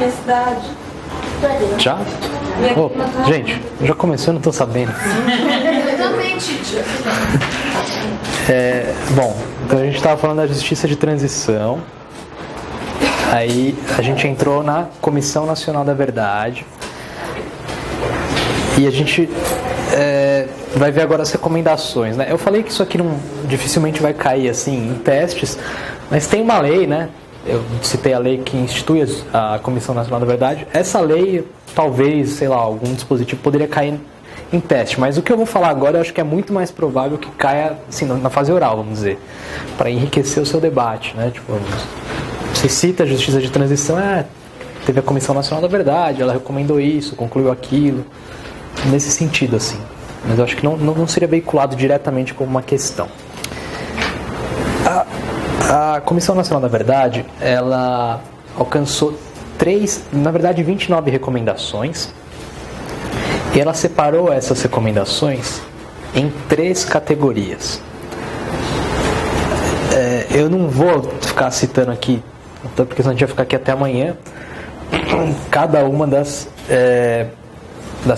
universidade. Já? Oh, gente, já começou, eu não tô sabendo. Eu também, teacher. Bom, então a gente estava falando da justiça de transição. Aí a gente entrou na Comissão Nacional da Verdade. E a gente vai ver agora as recomendações, né? Eu falei que isso aqui dificilmente vai cair assim em testes, mas tem uma lei, né? Eu citei a lei que institui a Comissão Nacional da Verdade. Essa lei, talvez, sei lá, algum dispositivo poderia cair em teste, mas o que eu vou falar agora eu acho que é muito mais provável que caia assim, na fase oral, vamos dizer, para enriquecer o seu debate, né? Tipo, você cita a justiça de transição, teve a Comissão Nacional da Verdade, ela recomendou isso, concluiu aquilo, nesse sentido, assim. Mas eu acho que não seria veiculado diretamente como uma questão. A Comissão Nacional da Verdade, ela alcançou 29 recomendações, e ela separou essas recomendações em 3 categorias. Eu não vou ficar citando aqui, porque senão a gente vai ficar aqui até amanhã, cada uma das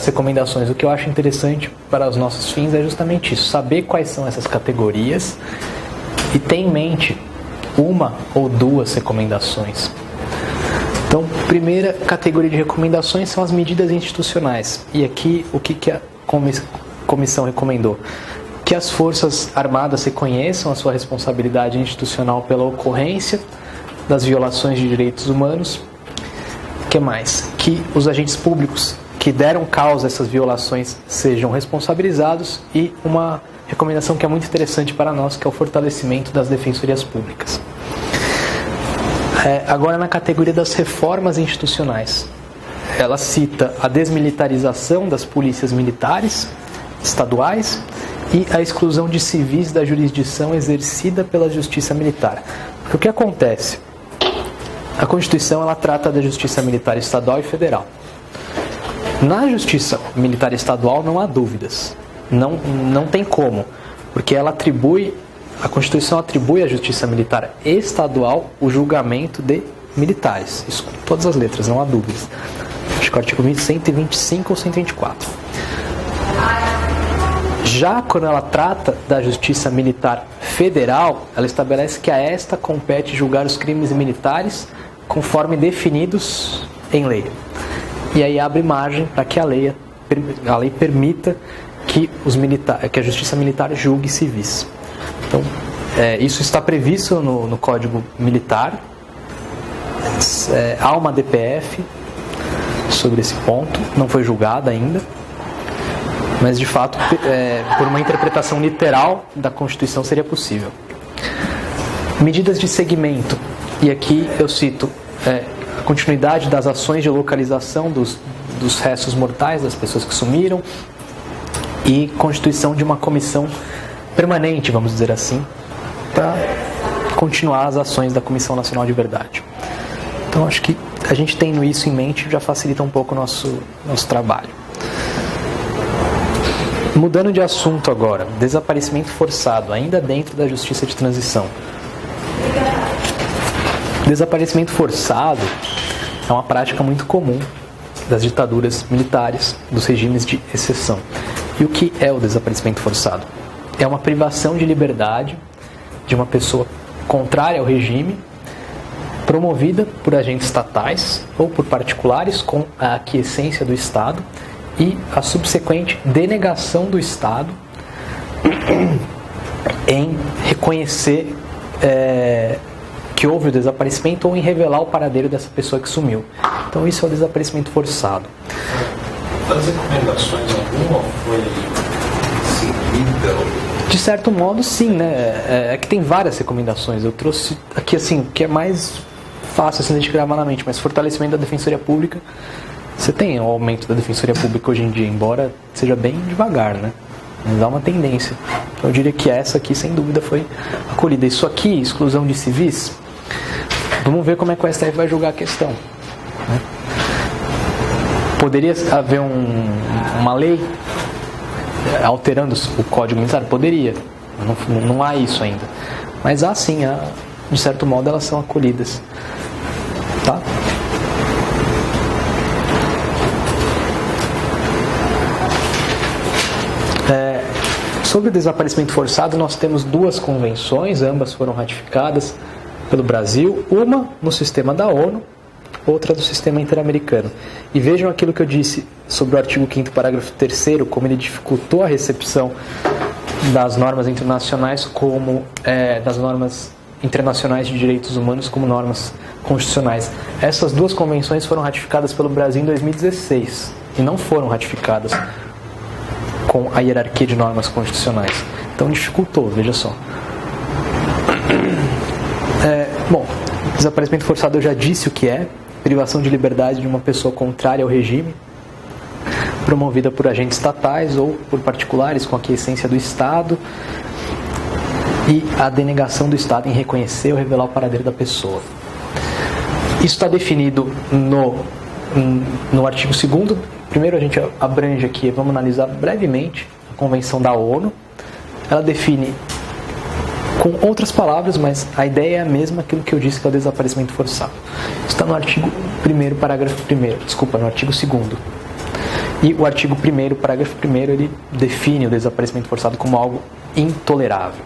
recomendações. O que eu acho interessante para os nossos fins é justamente isso, saber quais são essas categorias e ter em mente uma ou 2 recomendações. Então, primeira categoria de recomendações são as medidas institucionais. E aqui, o que a comissão recomendou? Que as Forças Armadas reconheçam a sua responsabilidade institucional pela ocorrência das violações de direitos humanos. O que mais? Que os agentes públicos que deram causa a essas violações sejam responsabilizados, e uma recomendação que é muito interessante para nós, que é o fortalecimento das defensorias públicas. Agora, na categoria das reformas institucionais, ela cita a desmilitarização das polícias militares estaduais e a exclusão de civis da jurisdição exercida pela justiça militar. Porque o que acontece? A Constituição, ela trata da justiça militar estadual e federal. Na justiça militar estadual não há dúvidas, não tem como, porque a Constituição atribui à justiça militar estadual o julgamento de militares, isso com todas as letras, não há dúvidas. Acho que o artigo 125 ou 124. Já quando ela trata da justiça militar federal, ela estabelece que a esta compete julgar os crimes militares conforme definidos em lei. E aí abre margem para que a lei permita que a justiça militar julgue civis. Então, isso está previsto no Código Militar. Há uma DPF sobre esse ponto, não foi julgada ainda, mas de fato, por uma interpretação literal da Constituição, seria possível. Medidas de seguimento, e aqui eu cito a continuidade das ações de localização dos restos mortais das pessoas que sumiram, e constituição de uma comissão permanente, vamos dizer assim, para continuar as ações da Comissão Nacional de Verdade. Então, acho que a gente tendo isso em mente já facilita um pouco o nosso trabalho. Mudando de assunto agora, desaparecimento forçado, ainda dentro da justiça de transição. Desaparecimento forçado é uma prática muito comum das ditaduras militares, dos regimes de exceção. E o que é o desaparecimento forçado? É uma privação de liberdade de uma pessoa contrária ao regime, promovida por agentes estatais ou por particulares com a aquiescência do Estado, e a subsequente denegação do Estado em reconhecer que houve o desaparecimento ou em revelar o paradeiro dessa pessoa que sumiu. Então isso é o desaparecimento forçado. Das recomendações, alguma foi seguida? De certo modo, sim, né? É que tem várias recomendações. Eu trouxe aqui, assim, que é mais fácil assim, de a gente gravar na mente, mas fortalecimento da Defensoria Pública. Você tem o aumento da Defensoria Pública hoje em dia, embora seja bem devagar, né? Mas dá uma tendência. Então, eu diria que essa aqui, sem dúvida, foi acolhida. Isso aqui, exclusão de civis, vamos ver como é que o STF vai julgar a questão, né? Poderia haver uma lei alterando o Código Militar? Poderia. Não há isso ainda. Mas há sim, de certo modo elas são acolhidas. Tá? sobre o desaparecimento forçado, nós temos 2 convenções, ambas foram ratificadas pelo Brasil, uma no sistema da ONU, outra do sistema interamericano. E vejam aquilo que eu disse sobre o artigo 5º, parágrafo 3º, como ele dificultou a recepção das normas internacionais das normas internacionais de direitos humanos como normas constitucionais. Essas 2 convenções foram ratificadas pelo Brasil em 2016 e não foram ratificadas com a hierarquia de normas constitucionais. Então dificultou, veja só. Desaparecimento forçado eu já disse o que é: privação de liberdade de uma pessoa contrária ao regime, promovida por agentes estatais ou por particulares com aquiescência do Estado, e a denegação do Estado em reconhecer ou revelar o paradeiro da pessoa. Isso está definido no artigo 2º. Primeiro a gente abrange aqui, vamos analisar brevemente a Convenção da ONU. Ela define com outras palavras, mas a ideia é a mesma, aquilo que eu disse que é o desaparecimento forçado. Está no artigo 1º, parágrafo 1º, desculpa, no artigo 2º. E o artigo 1º, parágrafo 1º, ele define o desaparecimento forçado como algo intolerável.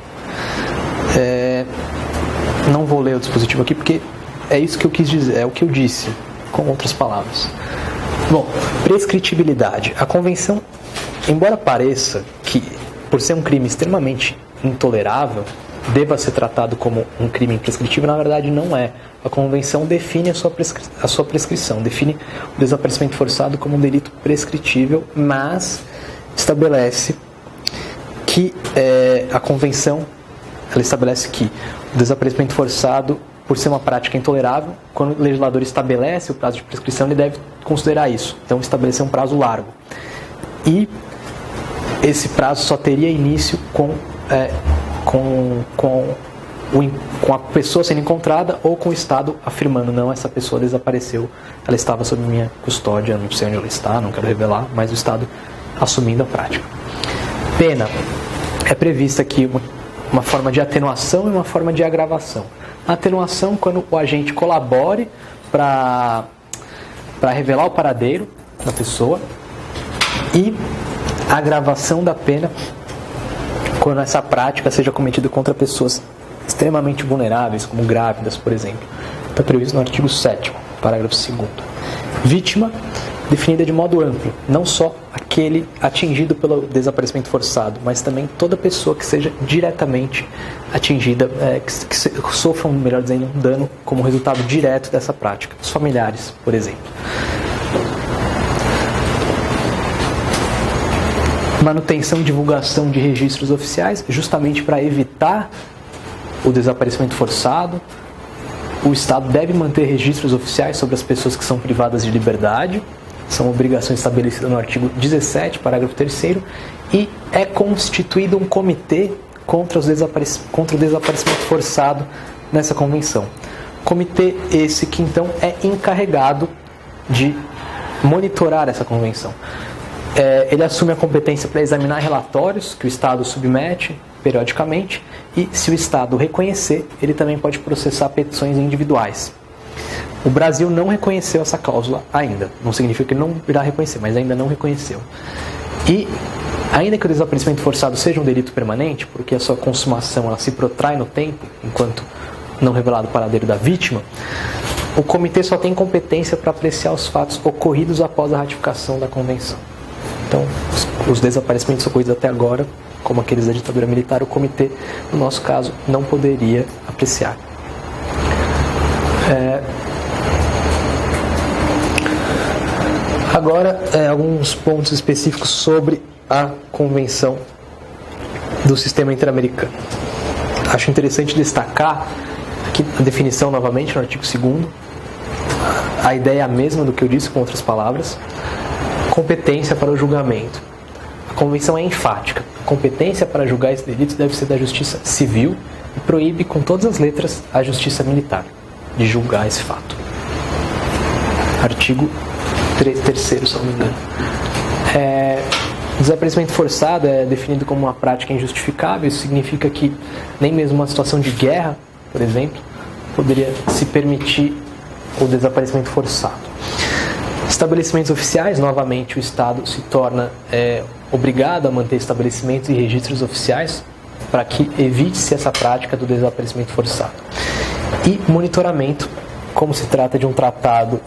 Não vou ler o dispositivo aqui porque é isso que eu quis dizer, é o que eu disse, com outras palavras. Bom, prescritibilidade. A convenção, embora pareça que, por ser um crime extremamente intolerável, deva ser tratado como um crime imprescritível, na verdade não é. A convenção define a sua prescrição, define o desaparecimento forçado como um delito prescritível, mas estabelece que a convenção ela estabelece que o desaparecimento forçado, por ser uma prática intolerável, quando o legislador estabelece o prazo de prescrição, ele deve considerar isso. Então, estabelecer um prazo largo. E esse prazo só teria início com a pessoa sendo encontrada ou com o Estado afirmando: não, essa pessoa desapareceu, ela estava sob minha custódia, não sei onde ela está, não quero revelar, mas o Estado assumindo a prática. Pena. É prevista aqui uma forma de atenuação e uma forma de agravação. A atenuação, quando o agente colabore para revelar o paradeiro da pessoa, e a agravação da pena quando essa prática seja cometida contra pessoas extremamente vulneráveis, como grávidas, por exemplo. Está previsto no artigo 7º, parágrafo 2º. Vítima, definida de modo amplo, não só aquele atingido pelo desaparecimento forçado, mas também toda pessoa que seja diretamente atingida, que sofram, melhor dizendo, um dano como resultado direto dessa prática. Os familiares, por exemplo. Manutenção e divulgação de registros oficiais, justamente para evitar o desaparecimento forçado. O Estado deve manter registros oficiais sobre as pessoas que são privadas de liberdade. São obrigações estabelecidas no artigo 17, parágrafo 3º, e é constituído um comitê contra o desaparecimento forçado nessa convenção. Comitê esse que, então, é encarregado de monitorar essa convenção. Ele assume a competência para examinar relatórios que o Estado submete periodicamente, e, se o Estado reconhecer, ele também pode processar petições individuais. O Brasil não reconheceu essa cláusula ainda. Não significa que ele não irá reconhecer, mas ainda não reconheceu. E, ainda que o desaparecimento forçado seja um delito permanente, porque a sua consumação ela se protrai no tempo, enquanto não revelado o paradeiro da vítima, o comitê só tem competência para apreciar os fatos ocorridos após a ratificação da convenção. Então, os desaparecimentos ocorridos até agora, como aqueles da ditadura militar, o comitê, no nosso caso, não poderia apreciar. Agora, alguns pontos específicos sobre a Convenção do Sistema Interamericano. Acho interessante destacar aqui a definição novamente no artigo 2º. A ideia é a mesma do que eu disse, com outras palavras. Competência para o julgamento. A Convenção é enfática. A competência para julgar esses delitos deve ser da Justiça Civil e proíbe com todas as letras a Justiça Militar de julgar esse fato. Artigo 3º, se não me engano. Desaparecimento forçado é definido como uma prática injustificável. Isso significa que nem mesmo uma situação de guerra, por exemplo, poderia se permitir o desaparecimento forçado. Estabelecimentos oficiais, novamente o Estado se torna obrigado a manter estabelecimentos e registros oficiais para que evite-se essa prática do desaparecimento forçado. E monitoramento, como se trata de um tratado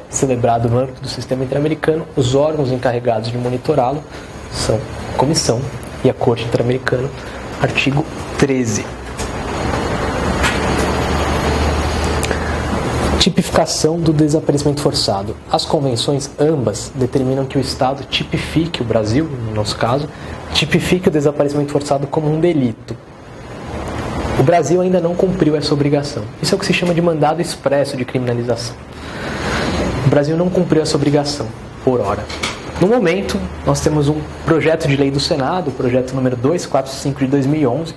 celebrado no âmbito do sistema interamericano, os órgãos encarregados de monitorá-lo são a Comissão e a Corte Interamericana, artigo 13. Tipificação do desaparecimento forçado. As convenções ambas determinam que o Estado tipifique, o Brasil, no nosso caso, tipifique o desaparecimento forçado como um delito. O Brasil ainda não cumpriu essa obrigação. Isso é o que se chama de mandado expresso de criminalização. O Brasil não cumpriu essa obrigação, por hora. No momento, nós temos um projeto de lei do Senado, o projeto número 245 de 2011,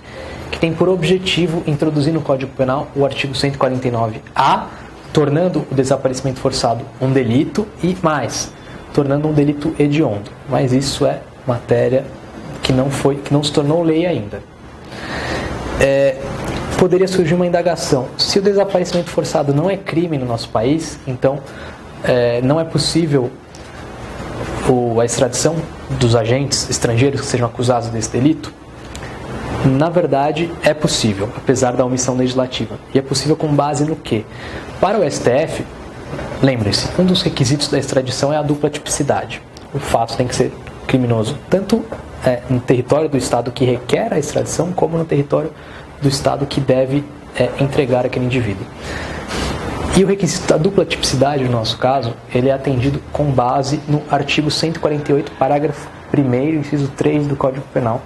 que tem por objetivo introduzir no Código Penal o artigo 149A, tornando o desaparecimento forçado um delito e mais, tornando um delito hediondo. Mas isso é matéria que não se tornou lei ainda. Poderia surgir uma indagação. Se o desaparecimento forçado não é crime no nosso país, então não é possível a extradição dos agentes estrangeiros que sejam acusados desse delito? Na verdade, é possível, apesar da omissão legislativa. E é possível com base no quê? Para o STF, lembre-se, um dos requisitos da extradição é a dupla tipicidade. O fato tem que ser criminoso, tanto no território do Estado que requer a extradição, como no território do Estado que deve entregar aquele indivíduo. E o requisito da dupla tipicidade, no nosso caso, ele é atendido com base no artigo 148, parágrafo 1º, inciso 3 do Código Penal,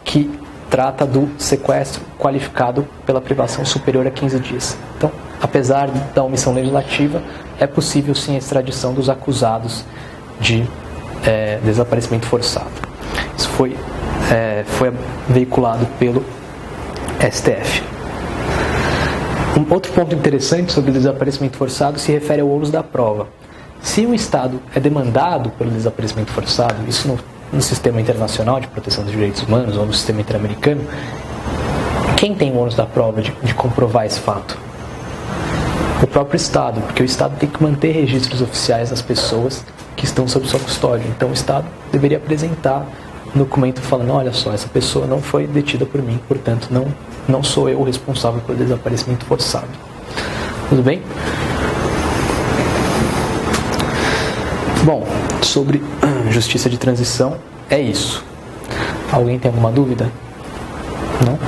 que trata do sequestro qualificado pela privação superior a 15 dias. Então, apesar da omissão legislativa, é possível sim a extradição dos acusados de desaparecimento forçado. Isso foi veiculado pelo STF. Um outro ponto interessante sobre o desaparecimento forçado se refere ao ônus da prova. Se um Estado é demandado pelo desaparecimento forçado, isso no sistema internacional de proteção dos direitos humanos ou no sistema interamericano, quem tem o ônus da prova de comprovar esse fato? O próprio Estado, porque o Estado tem que manter registros oficiais das pessoas que estão sob sua custódia. Então o Estado deveria apresentar um documento falando, olha só, essa pessoa não foi detida por mim, portanto não sou eu o responsável pelo desaparecimento forçado. Tudo bem? Bom, sobre justiça de transição, é isso. Alguém tem alguma dúvida? Não?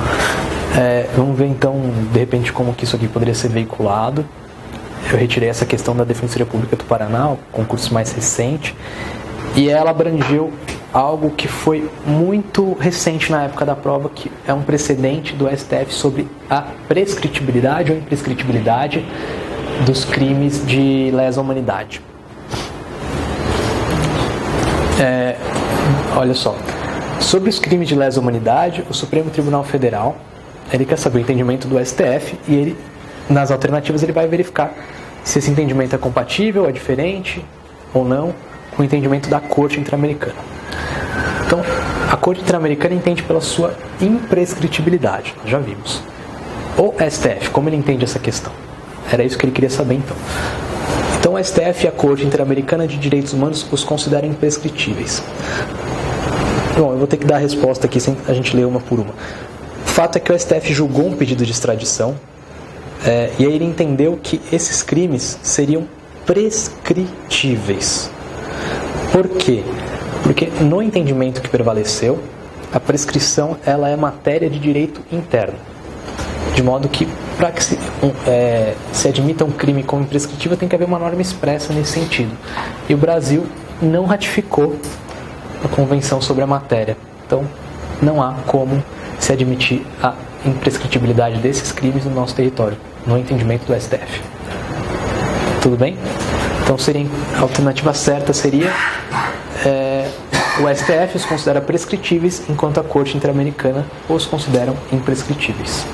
Vamos ver então, de repente, como que isso aqui poderia ser veiculado. Eu retirei essa questão da Defensoria Pública do Paraná, o concurso mais recente, e ela abrangeu algo que foi muito recente na época da prova, que é um precedente do STF sobre a prescritibilidade ou imprescritibilidade dos crimes de lesa humanidade. Olha só, sobre os crimes de lesa humanidade, o Supremo Tribunal Federal, ele quer saber o entendimento do STF e ele, nas alternativas, ele vai verificar se esse entendimento é compatível, é diferente ou não com o entendimento da Corte Interamericana. Então, a Corte Interamericana entende pela sua imprescritibilidade, nós já vimos. O STF, como ele entende essa questão? Era isso que ele queria saber então. Então, o STF e a Corte Interamericana de Direitos Humanos os consideram imprescritíveis. Bom, eu vou ter que dar a resposta aqui sem a gente ler uma por uma. O fato é que o STF julgou um pedido de extradição e aí ele entendeu que esses crimes seriam prescritíveis. Por quê? Porque no entendimento que prevaleceu, a prescrição ela é matéria de direito interno. De modo que, para que se admita um crime como imprescritível, tem que haver uma norma expressa nesse sentido. E o Brasil não ratificou a Convenção sobre a matéria. Então, não há como se admitir a imprescritibilidade desses crimes no nosso território, no entendimento do STF. Tudo bem? Então, a alternativa certa seria o STF os considera prescritíveis, enquanto a Corte Interamericana os consideram imprescritíveis.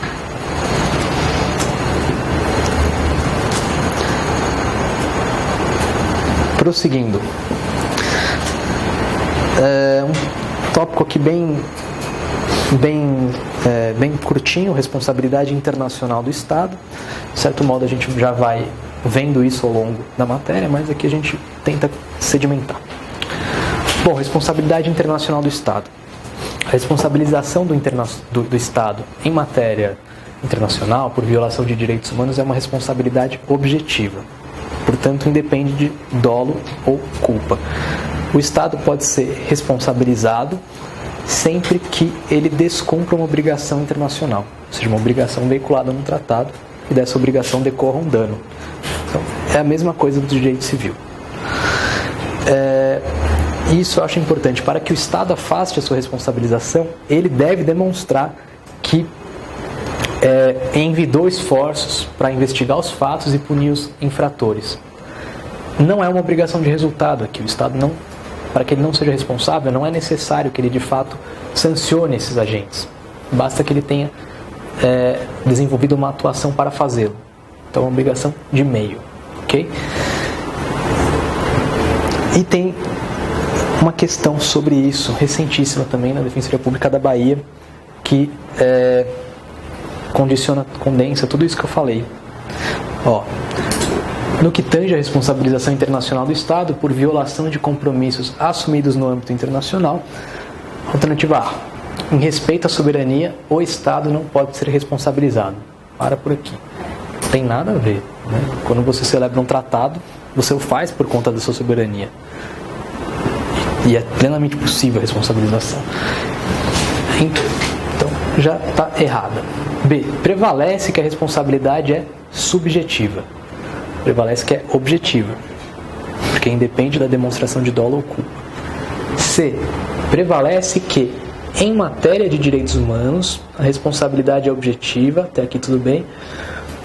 Prosseguindo. Um tópico aqui bem curtinho, responsabilidade internacional do Estado. De certo modo, a gente já vai vendo isso ao longo da matéria, mas aqui a gente tenta sedimentar. Bom, responsabilidade internacional do Estado. A responsabilização do Estado em matéria internacional por violação de direitos humanos é uma responsabilidade objetiva. Portanto, independe de dolo ou culpa. O Estado pode ser responsabilizado sempre que ele descumpra uma obrigação internacional, ou seja, uma obrigação veiculada no tratado, e dessa obrigação decorra um dano. Então, é a mesma coisa do direito civil. Isso eu acho importante. Para que o Estado afaste a sua responsabilização, ele deve demonstrar que envidou esforços para investigar os fatos e punir os infratores. Não é uma obrigação de resultado aqui. O Estado não, para que ele não seja responsável, não é necessário que ele de fato sancione esses agentes. Basta que ele tenha desenvolvido uma atuação para fazê-lo. Então é uma obrigação de meio, ok? E tem uma questão sobre isso, recentíssima também na Defensoria Pública da Bahia, que condensa tudo isso que eu falei. No que tange a responsabilização internacional do Estado por violação de compromissos assumidos no âmbito internacional, alternativa A. Em respeito à soberania, o Estado não pode ser responsabilizado. Para por aqui. Não tem nada a ver, né? Quando você celebra um tratado, você o faz por conta da sua soberania. E é plenamente possível a responsabilização. Então, já está errada. B. Prevalece que a responsabilidade é subjetiva. Prevalece que é objetiva, porque independe da demonstração de dolo ou culpa. C. Prevalece que, em matéria de direitos humanos, a responsabilidade é objetiva, até aqui tudo bem,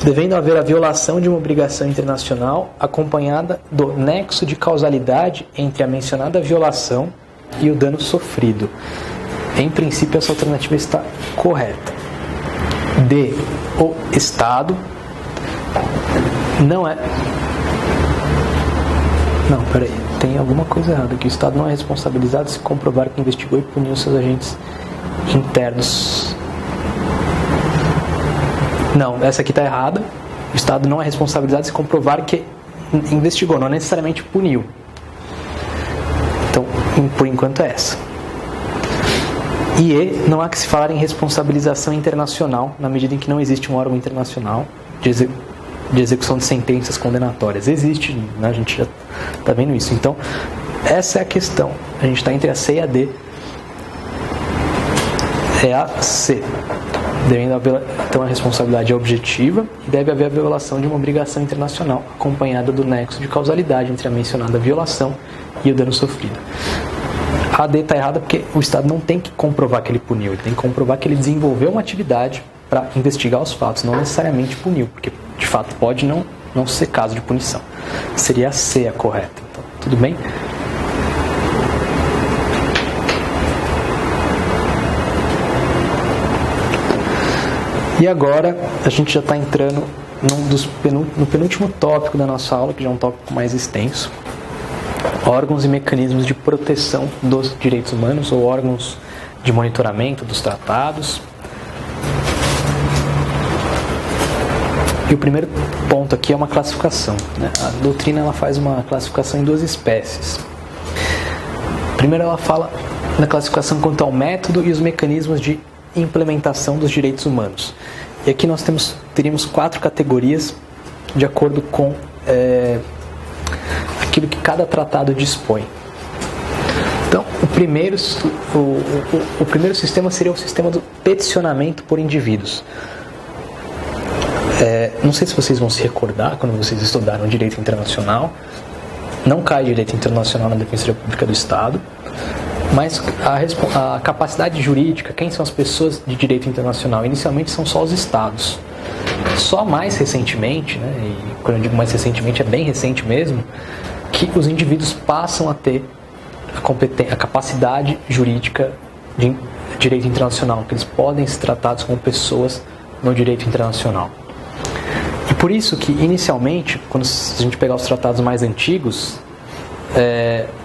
devendo haver a violação de uma obrigação internacional acompanhada do nexo de causalidade entre a mencionada violação e o dano sofrido. Em princípio, essa alternativa está correta. D. O Estado não é... Não, peraí. Tem alguma coisa errada aqui. O Estado não é responsabilizado se comprovar que investigou e puniu seus agentes internos. Não, essa aqui está errada. O Estado não é responsabilizado se comprovar que investigou, não necessariamente puniu. Então, por enquanto é essa. E E, não há que se falar em responsabilização internacional, na medida em que não existe um órgão internacional de execução de sentenças condenatórias. Existe, né? A gente já está vendo isso. Então, essa é a questão. A gente está entre a C e a D. É a C. Devendo haver, então, a responsabilidade é objetiva e deve haver a violação de uma obrigação internacional, acompanhada do nexo de causalidade entre a mencionada violação e o dano sofrido. A D está errada porque o Estado não tem que comprovar que ele puniu, ele tem que comprovar que ele desenvolveu uma atividade para investigar os fatos, não necessariamente puniu, porque de fato pode não ser caso de punição. Seria a C a correta. Então, tudo bem? E agora a gente já está entrando no penúltimo tópico da nossa aula, que já é um tópico mais extenso. Órgãos e mecanismos de proteção dos direitos humanos, ou órgãos de monitoramento dos tratados. E o primeiro ponto aqui é uma classificação, né? A doutrina ela faz uma classificação em duas espécies. Primeiro ela fala na classificação quanto ao método e os mecanismos de implementação dos direitos humanos. E aqui nós teríamos 4 categorias de acordo com aquilo que cada tratado dispõe. Então, o primeiro sistema seria o sistema do peticionamento por indivíduos. Não sei se vocês vão se recordar, quando vocês estudaram direito internacional, não cai direito internacional na Defensoria Pública do Estado, mas a capacidade jurídica, quem são as pessoas de direito internacional? Inicialmente são só os estados. Só mais recentemente, né, e quando eu digo mais recentemente, é bem recente mesmo, que os indivíduos passam a ter a capacidade jurídica de direito internacional, que eles podem ser tratados como pessoas no direito internacional. E por isso que, inicialmente, quando a gente pegar os tratados mais antigos,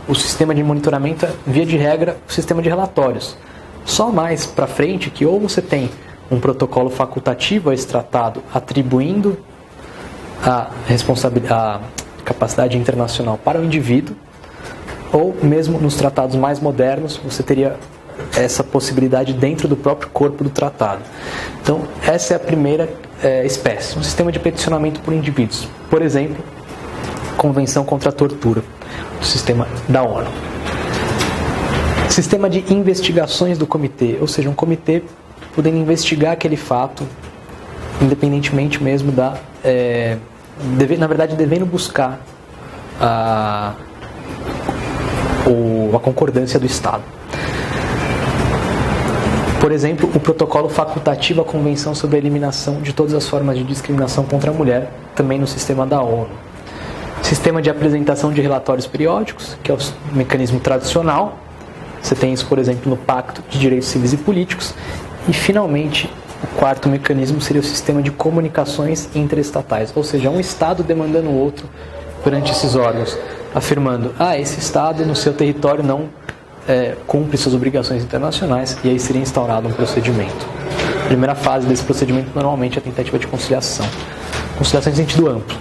o sistema de monitoramento é, via de regra, o sistema de relatórios. Só mais para frente que ou você tem um protocolo facultativo a esse tratado atribuindo a capacidade internacional para o indivíduo, ou mesmo nos tratados mais modernos, você teria essa possibilidade dentro do próprio corpo do tratado. Então, essa é a primeira espécie, um sistema de peticionamento por indivíduos. Por exemplo, Convenção contra a Tortura, o sistema da ONU. Sistema de investigações do comitê, ou seja, um comitê podendo investigar aquele fato, independentemente mesmo na verdade, devendo buscar a concordância do Estado. Por exemplo, o protocolo facultativo à Convenção sobre a Eliminação de todas as formas de discriminação contra a mulher, também no sistema da ONU. Sistema de apresentação de relatórios periódicos, que é o mecanismo tradicional. Você tem isso, por exemplo, no Pacto de Direitos Civis e Políticos. E, finalmente, o quarto mecanismo seria o sistema de comunicações interestatais, ou seja, um Estado demandando o outro perante esses órgãos, afirmando, esse Estado no seu território não cumpre suas obrigações internacionais, e aí seria instaurado um procedimento. A primeira fase desse procedimento normalmente é a tentativa de conciliação. Conciliação em sentido amplo,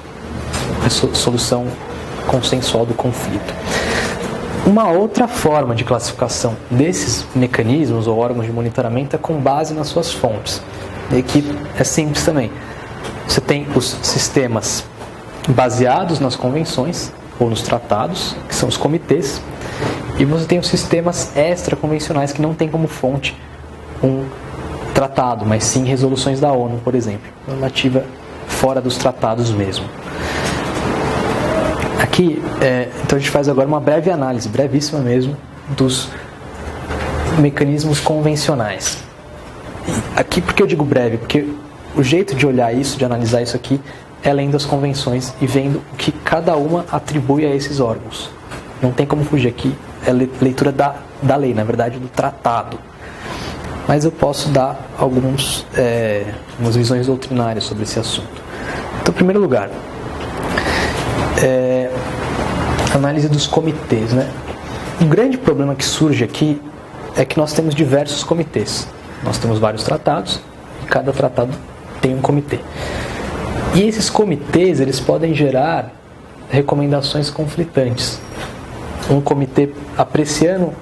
solução consensual do conflito. Uma outra forma de classificação desses mecanismos ou órgãos de monitoramento é com base nas suas fontes. E aqui é simples também. Você tem os sistemas baseados nas convenções ou nos tratados, que são os comitês, e você tem os sistemas extraconvencionais que não tem como fonte um tratado, mas sim resoluções da ONU, por exemplo, normativa fora dos tratados mesmo. Aqui, então a gente faz agora uma breve análise, brevíssima mesmo, dos mecanismos convencionais. Aqui, por que eu digo breve? Porque o jeito de olhar isso, de analisar isso aqui, é lendo as convenções e vendo o que cada uma atribui a esses órgãos. Não tem como fugir aqui, é leitura da lei, na verdade, do tratado. Mas eu posso dar algumas visões doutrinárias sobre esse assunto. Então, em primeiro lugar, análise dos comitês, né? O grande problema que surge aqui é que nós temos diversos comitês. Nós temos vários tratados e cada tratado tem um comitê. E esses comitês, eles podem gerar recomendações conflitantes. Um comitê apreciando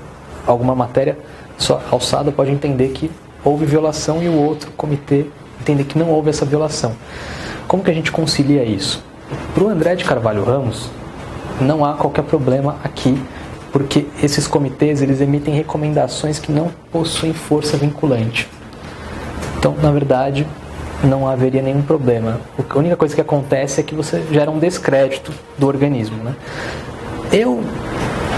alguma matéria sua alçada pode entender que houve violação e o outro comitê entender que não houve essa violação. Como que a gente concilia isso? Para o André de Carvalho Ramos, não há qualquer problema aqui, porque esses comitês eles emitem recomendações que não possuem força vinculante. Então, na verdade, não haveria nenhum problema. A única coisa que acontece é que você gera um descrédito do organismo, né? Eu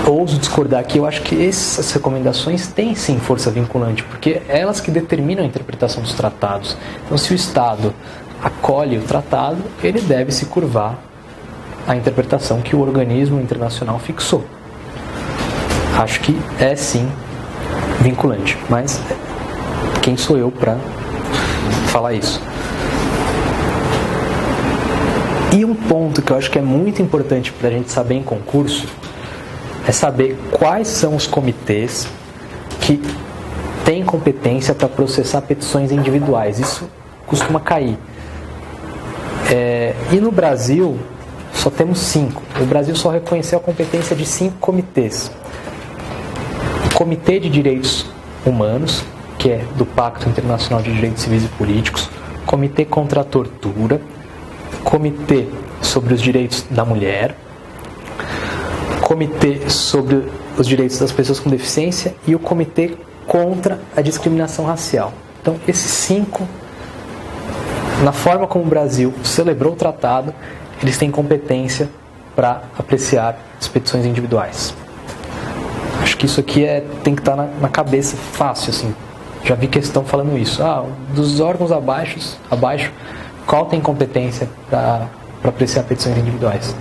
ouso discordar aqui, eu acho que essas recomendações têm sim força vinculante, porque é elas que determinam a interpretação dos tratados. Então, se o Estado acolhe o tratado, ele deve se curvar à interpretação que o organismo internacional fixou. Acho que é sim vinculante, mas quem sou eu para falar isso? E um ponto que eu acho que é muito importante para a gente saber em concurso é saber quais são os comitês que têm competência para processar petições individuais. Isso costuma cair. E no Brasil, só temos 5. O Brasil só reconheceu a competência de 5 comitês. O Comitê de Direitos Humanos, que é do Pacto Internacional de Direitos Civis e Políticos, Comitê contra a Tortura, Comitê sobre os Direitos da Mulher, Comitê sobre os Direitos das Pessoas com Deficiência e o Comitê contra a Discriminação Racial. Então, esses 5, na forma como o Brasil celebrou o tratado, eles têm competência para apreciar as petições individuais. Acho que isso aqui tem que estar na cabeça fácil, assim. Já vi questão falando isso. Dos órgãos abaixo, qual tem competência para apreciar petições individuais?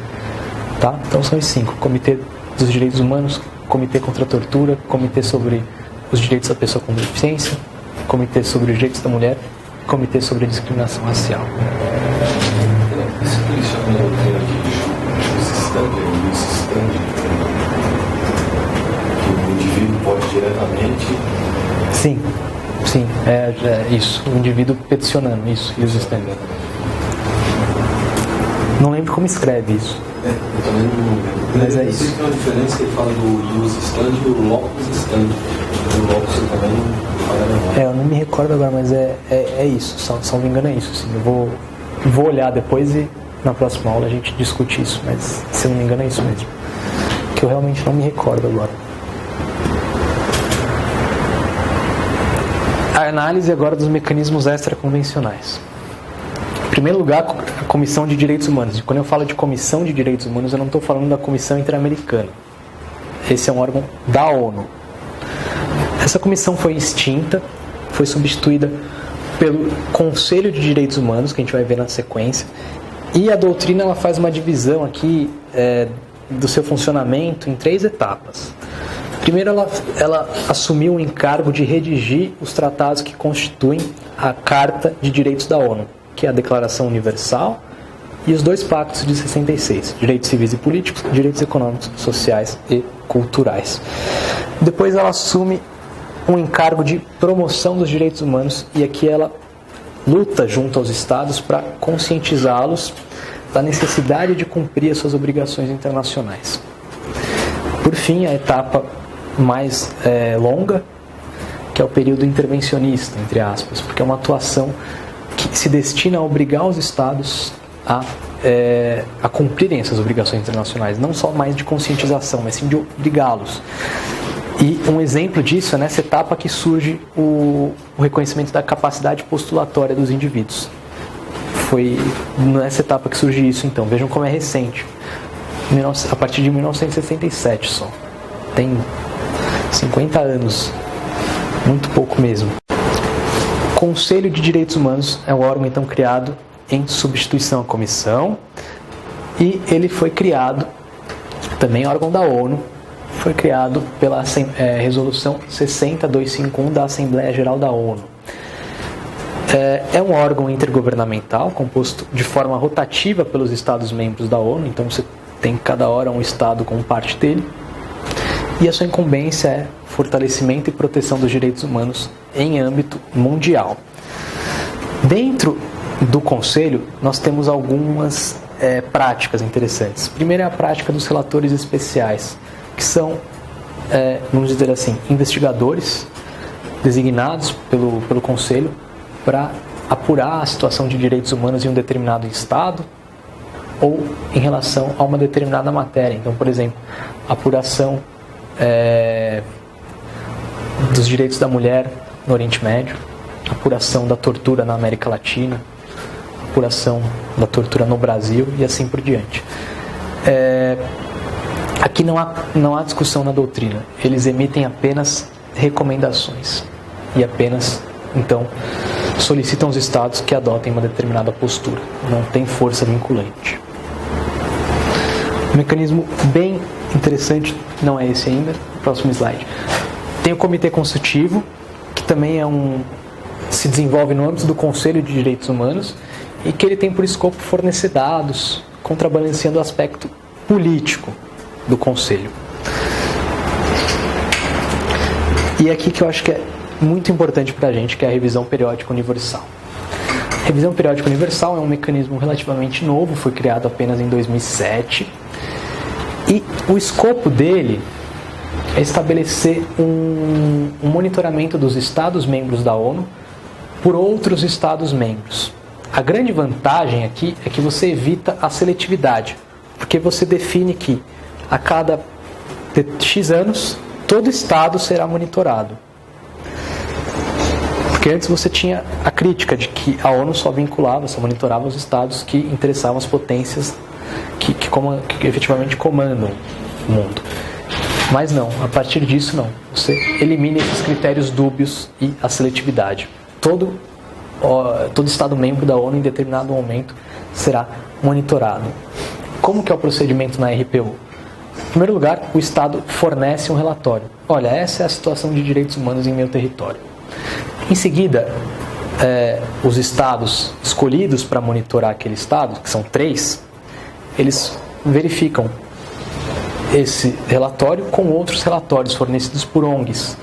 Tá? Então são os 5. Comitê dos Direitos Humanos, Comitê contra a Tortura, Comitê sobre os Direitos da Pessoa com Deficiência, Comitê sobre os Direitos da Mulher, Comitê sobre a Discriminação Racial. Isso que eles chamam de que o indivíduo pode diretamente... Sim, é isso. O indivíduo peticionando, isso, existente. Não lembro como escreve isso. Eu também não lembro. Mas é Eu sei isso. que tem uma diferença que ele fala do use stand e do locus stand. O locus eu também não falo a memória. Eu não me recordo agora, mas é isso. Se não me engano é isso. Assim. Eu vou olhar depois e na próxima aula a gente discute isso. Mas se eu não me engano é isso mesmo. Que eu realmente não me recordo agora. A análise agora dos mecanismos extraconvencionais. Em primeiro lugar, a Comissão de Direitos Humanos. E quando eu falo de Comissão de Direitos Humanos, eu não estou falando da Comissão Interamericana. Esse é um órgão da ONU. Essa comissão foi extinta, foi substituída pelo Conselho de Direitos Humanos, que a gente vai ver na sequência. E a doutrina ela faz uma divisão aqui do seu funcionamento em 3 etapas. Primeiro, ela assumiu o encargo de redigir os tratados que constituem a Carta de Direitos da ONU, que é a Declaração Universal e os 2 pactos de 66, direitos civis e políticos, direitos econômicos, sociais e culturais. Depois ela assume um encargo de promoção dos direitos humanos e aqui ela luta junto aos estados para conscientizá-los da necessidade de cumprir as suas obrigações internacionais. Por fim, a etapa mais longa, que é o período intervencionista, entre aspas, porque é uma atuação que se destina a obrigar os estados a cumprirem essas obrigações internacionais, não só mais de conscientização, mas sim de obrigá-los. E um exemplo disso é nessa etapa que surge o reconhecimento da capacidade postulatória dos indivíduos. Foi nessa etapa que surge isso, então. Vejam como é recente. A partir de 1967 só. Tem 50 anos. Muito pouco mesmo. O Conselho de Direitos Humanos é um órgão, então, criado em substituição à comissão. E ele foi criado, também órgão da ONU, foi criado pela Resolução 60251 da Assembleia Geral da ONU. É um órgão intergovernamental composto de forma rotativa pelos Estados-membros da ONU, então você tem cada hora um Estado como parte dele, e a sua incumbência é fortalecimento e proteção dos direitos humanos em âmbito mundial. Dentro do Conselho, nós temos algumas práticas interessantes. Primeiro é a prática dos relatores especiais, que são, vamos dizer assim, investigadores designados pelo Conselho para apurar a situação de direitos humanos em um determinado estado ou em relação a uma determinada matéria. Então, por exemplo, apuração dos direitos da mulher no Oriente Médio, apuração da tortura na América Latina, apuração da tortura no Brasil e assim por diante. Aqui não há discussão na doutrina, eles emitem apenas recomendações e apenas, então, solicitam os estados que adotem uma determinada postura, não tem força vinculante. Um mecanismo bem interessante, não é esse ainda, próximo slide. Tem o Comitê Consultivo, que também se desenvolve no âmbito do Conselho de Direitos Humanos e que ele tem por escopo fornecer dados, contrabalanceando o aspecto político do Conselho. E aqui que eu acho que é muito importante para a gente, que é a Revisão Periódica Universal. A Revisão Periódica Universal é um mecanismo relativamente novo, foi criado apenas em 2007, e o escopo dele é estabelecer um monitoramento dos Estados-membros da ONU por outros Estados-membros. A grande vantagem aqui é que você evita a seletividade, porque você define que a cada X anos, todo Estado será monitorado. Porque antes você tinha a crítica de que a ONU só monitorava os Estados que interessavam as potências que efetivamente comandam o mundo. Mas não, a partir disso não. Você elimina esses critérios dúbios e a seletividade. Todo Estado-membro da ONU em determinado momento será monitorado. Como que é o procedimento na RPU? Em primeiro lugar, o Estado fornece um relatório. Olha, essa é a situação de direitos humanos em meu território. Em seguida, os Estados escolhidos para monitorar aquele Estado, que são 3, eles verificam esse relatório com outros relatórios fornecidos por ONGs.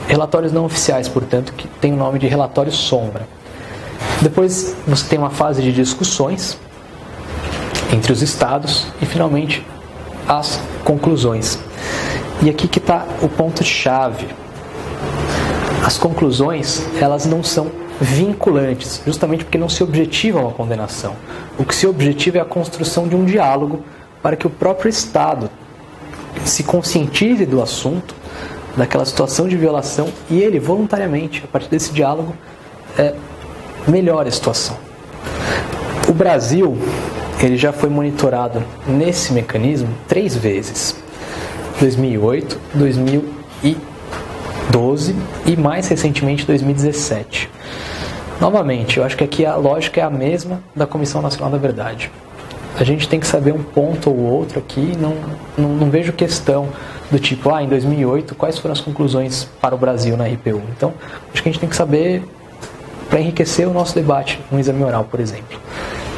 Relatórios não oficiais, portanto, que tem o nome de relatório sombra. Depois você tem uma fase de discussões entre os estados e, finalmente, as conclusões. E aqui que está o ponto-chave. As conclusões, elas não são vinculantes, justamente porque não se objetiva uma condenação. O que se objetiva é a construção de um diálogo para que o próprio Estado se conscientize do assunto, daquela situação de violação, e ele, voluntariamente, a partir desse diálogo, melhore a situação. O Brasil, ele já foi monitorado nesse mecanismo 3 vezes. 2008, 2012 e mais recentemente 2017. Novamente, eu acho que aqui a lógica é a mesma da Comissão Nacional da Verdade. A gente tem que saber um ponto ou outro aqui, não vejo questão do tipo, em 2008, quais foram as conclusões para o Brasil na RPU. Então, acho que a gente tem que saber para enriquecer o nosso debate no exame oral, por exemplo.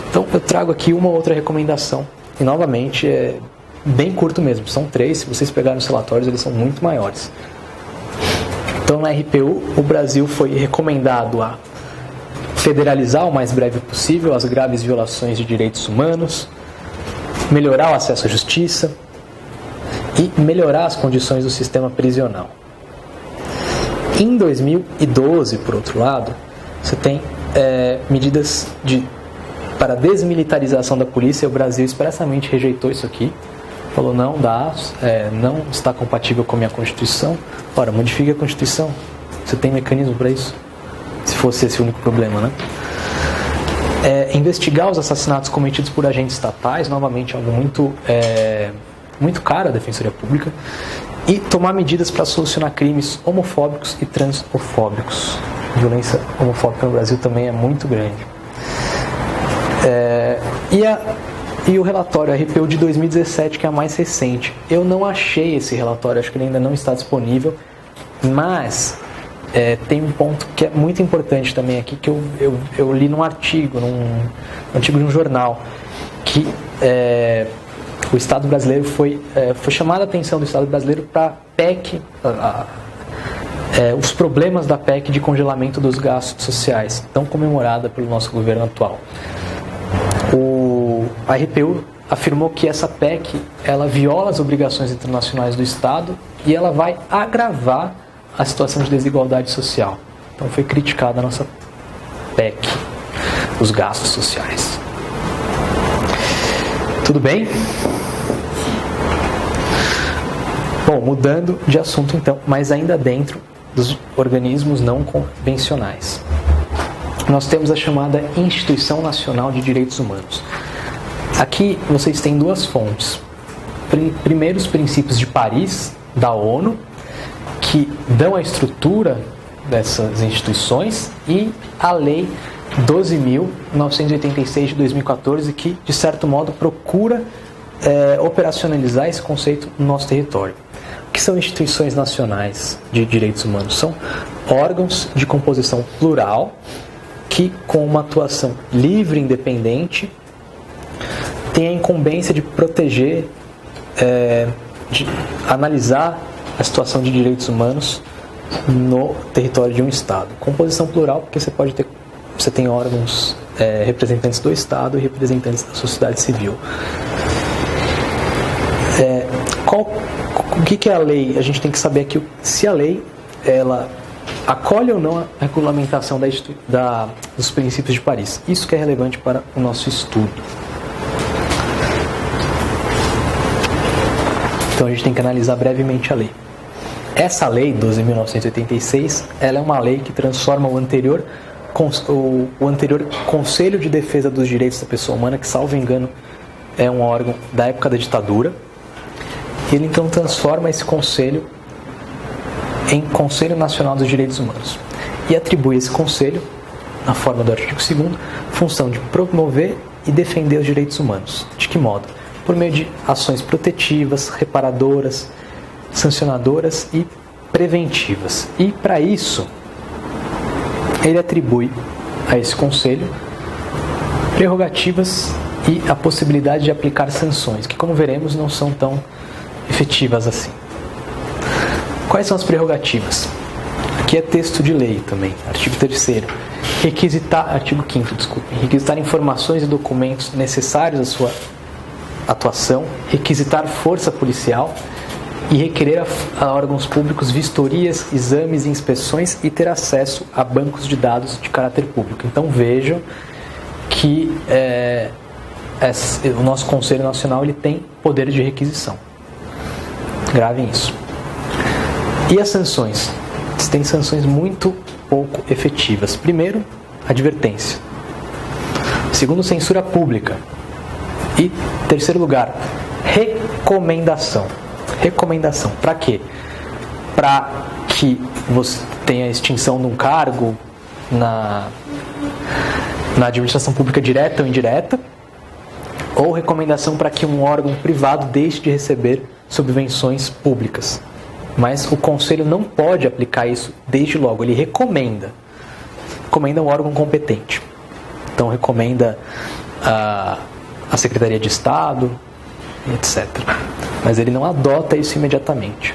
Então, eu trago aqui uma outra recomendação, e novamente é bem curto mesmo, são 3, se vocês pegarem os relatórios, eles são muito maiores. Então, na RPU, o Brasil foi recomendado a federalizar o mais breve possível as graves violações de direitos humanos, melhorar o acesso à justiça e melhorar as condições do sistema prisional. Em 2012, por outro lado, você tem medidas para a desmilitarização da polícia. O Brasil expressamente rejeitou isso aqui, falou não dá, não está compatível com a minha Constituição. Ora, modifique a Constituição, você tem mecanismo para isso, se fosse esse o único problema, né? Investigar os assassinatos cometidos por agentes estatais, novamente algo muito caro à Defensoria Pública, e tomar medidas para solucionar crimes homofóbicos e transfóbicos. A violência homofóbica no Brasil também é muito grande. E o relatório RPU de 2017, que é a mais recente. Eu não achei esse relatório, acho que ele ainda não está disponível, mas tem um ponto que é muito importante também aqui, que eu li num artigo de um jornal, que o Estado brasileiro foi chamada a atenção do Estado brasileiro para a PEC, os problemas da PEC de congelamento dos gastos sociais, tão comemorada pelo nosso governo atual. A RPU afirmou que essa PEC ela viola as obrigações internacionais do Estado e ela vai agravar a situação de desigualdade social. Então foi criticada a nossa PEC, os gastos sociais. Tudo bem? Bom, mudando de assunto então, mas ainda dentro dos organismos não convencionais. Nós temos a chamada Instituição Nacional de Direitos Humanos. Aqui vocês têm 2 fontes. Primeiro, os princípios de Paris, da ONU, que dão a estrutura dessas instituições, e a Lei 12.986 de 2014, que, de certo modo, procura operacionalizar esse conceito no nosso território. O que são instituições nacionais de direitos humanos? São órgãos de composição plural, que, com uma atuação livre e independente, tem a incumbência de proteger, de analisar a situação de direitos humanos no território de um Estado. Composição plural, porque você tem órgãos representantes do Estado e representantes da sociedade civil. O que é a lei? A gente tem que saber aqui se a lei ela acolhe ou não a regulamentação dos princípios de Paris. Isso que é relevante para o nosso estudo. Então a gente tem que analisar brevemente a lei. Essa lei, 12.986, ela é uma lei que transforma o anterior Conselho de Defesa dos Direitos da Pessoa Humana, que, salvo engano, é um órgão da época da ditadura. Ele então transforma esse conselho em Conselho Nacional dos Direitos Humanos e atribui a esse conselho, na forma do artigo 2º, função de promover e defender os direitos humanos. De que modo? Por meio de ações protetivas, reparadoras, sancionadoras e preventivas. E, para isso, ele atribui a esse conselho prerrogativas e a possibilidade de aplicar sanções, que, como veremos, não são tão efetivas assim. Quais são as prerrogativas? Aqui é texto de lei também, artigo 3º. Artigo 5º, requisitar informações e documentos necessários à sua atuação, requisitar força policial e requerer a órgãos públicos vistorias, exames e inspeções e ter acesso a bancos de dados de caráter público. Então vejam que o nosso Conselho Nacional ele tem poder de requisição. Gravem isso. E as sanções? Tem sanções muito pouco efetivas. Primeiro, advertência. Segundo, censura pública. E terceiro lugar, recomendação. Recomendação. Para quê? Para que você tenha extinção de um cargo na administração pública direta ou indireta, ou recomendação para que um órgão privado deixe de receber subvenções públicas. Mas o Conselho não pode aplicar isso desde logo, ele recomenda. Recomenda um órgão competente. Então recomenda a Secretaria de Estado, etc. Mas ele não adota isso imediatamente.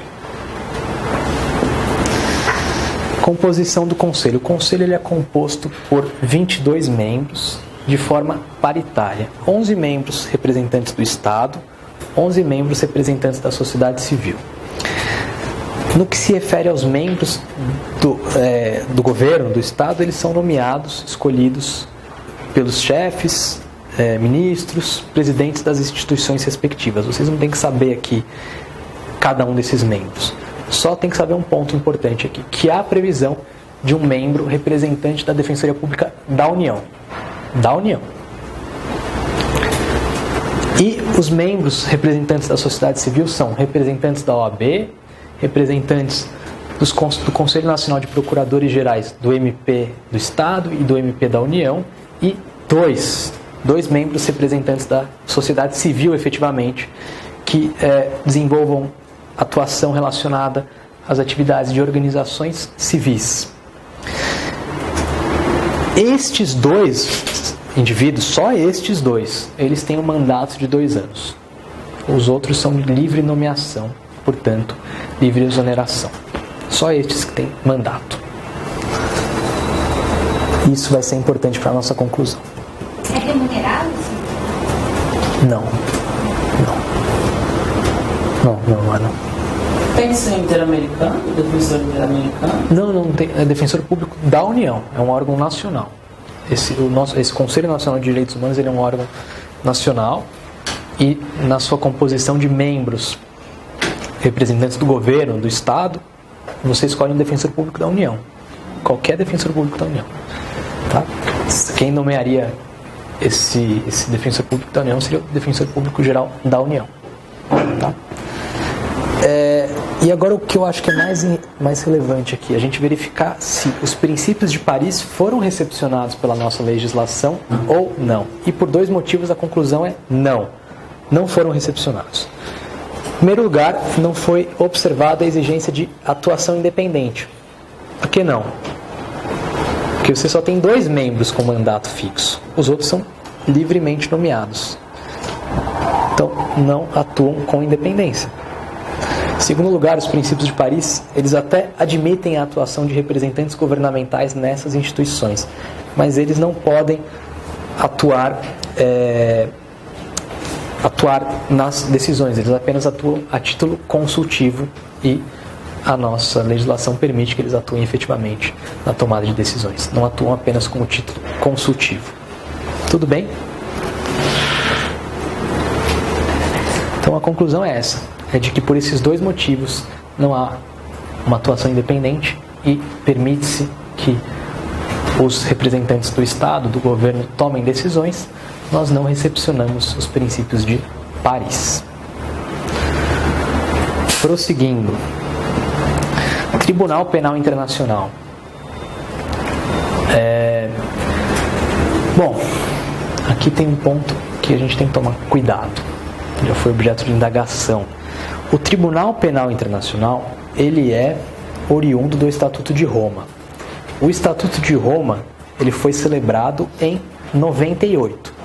Composição do Conselho. O Conselho ele é composto por 22 membros de forma paritária. 11 membros representantes do Estado, 11 membros representantes da sociedade civil. No que se refere aos membros do governo, do Estado, eles são nomeados, escolhidos pelos chefes, ministros, presidentes das instituições respectivas. Vocês não têm que saber aqui cada um desses membros. Só tem que saber um ponto importante aqui, que há a previsão de um membro representante da Defensoria Pública da União. Da União. E os membros representantes da sociedade civil são representantes da OAB, representantes do Conselho Nacional de Procuradores Gerais do MP do Estado e do MP da União e dois membros representantes da sociedade civil, efetivamente, que desenvolvam atuação relacionada às atividades de organizações civis. Estes dois indivíduos, só estes dois, eles têm um mandato de 2 anos. Os outros são de livre nomeação, portanto, livre exoneração. Só estes que têm mandato. Isso vai ser importante para a nossa conclusão. É remunerado? Não. Não é não. Tem que ser interamericano? Defensor interamericano? Não tem. É Defensor Público da União. É um órgão nacional. Esse Conselho Nacional de Direitos Humanos ele é um órgão nacional e na sua composição de membros representantes do governo, do Estado, você escolhe um Defensor Público da União. Qualquer Defensor Público da União. Tá? Quem nomearia esse Defensor Público da União seria o Defensor Público Geral da União. Tá? E agora o que eu acho que é mais relevante aqui, a gente verificar se os princípios de Paris foram recepcionados pela nossa legislação ou não. E por 2 motivos a conclusão é não foram recepcionados. Em primeiro lugar, não foi observada a exigência de atuação independente. Por que não? Porque você só tem 2 membros com mandato fixo. Os outros são livremente nomeados. Então, não atuam com independência. Em segundo lugar, os princípios de Paris, eles até admitem a atuação de representantes governamentais nessas instituições, mas eles não podem atuar nas decisões, eles apenas atuam a título consultivo e a nossa legislação permite que eles atuem efetivamente na tomada de decisões, não atuam apenas como título consultivo. Tudo bem? Então a conclusão é essa, é de que por esses 2 motivos não há uma atuação independente e permite-se que os representantes do Estado, do governo, tomem decisões. Nós não recepcionamos os princípios de Paris. Prosseguindo. Tribunal Penal Internacional. Bom, aqui tem um ponto que a gente tem que tomar cuidado. Já foi objeto de indagação. O Tribunal Penal Internacional, ele é oriundo do Estatuto de Roma. O Estatuto de Roma, ele foi celebrado em 98.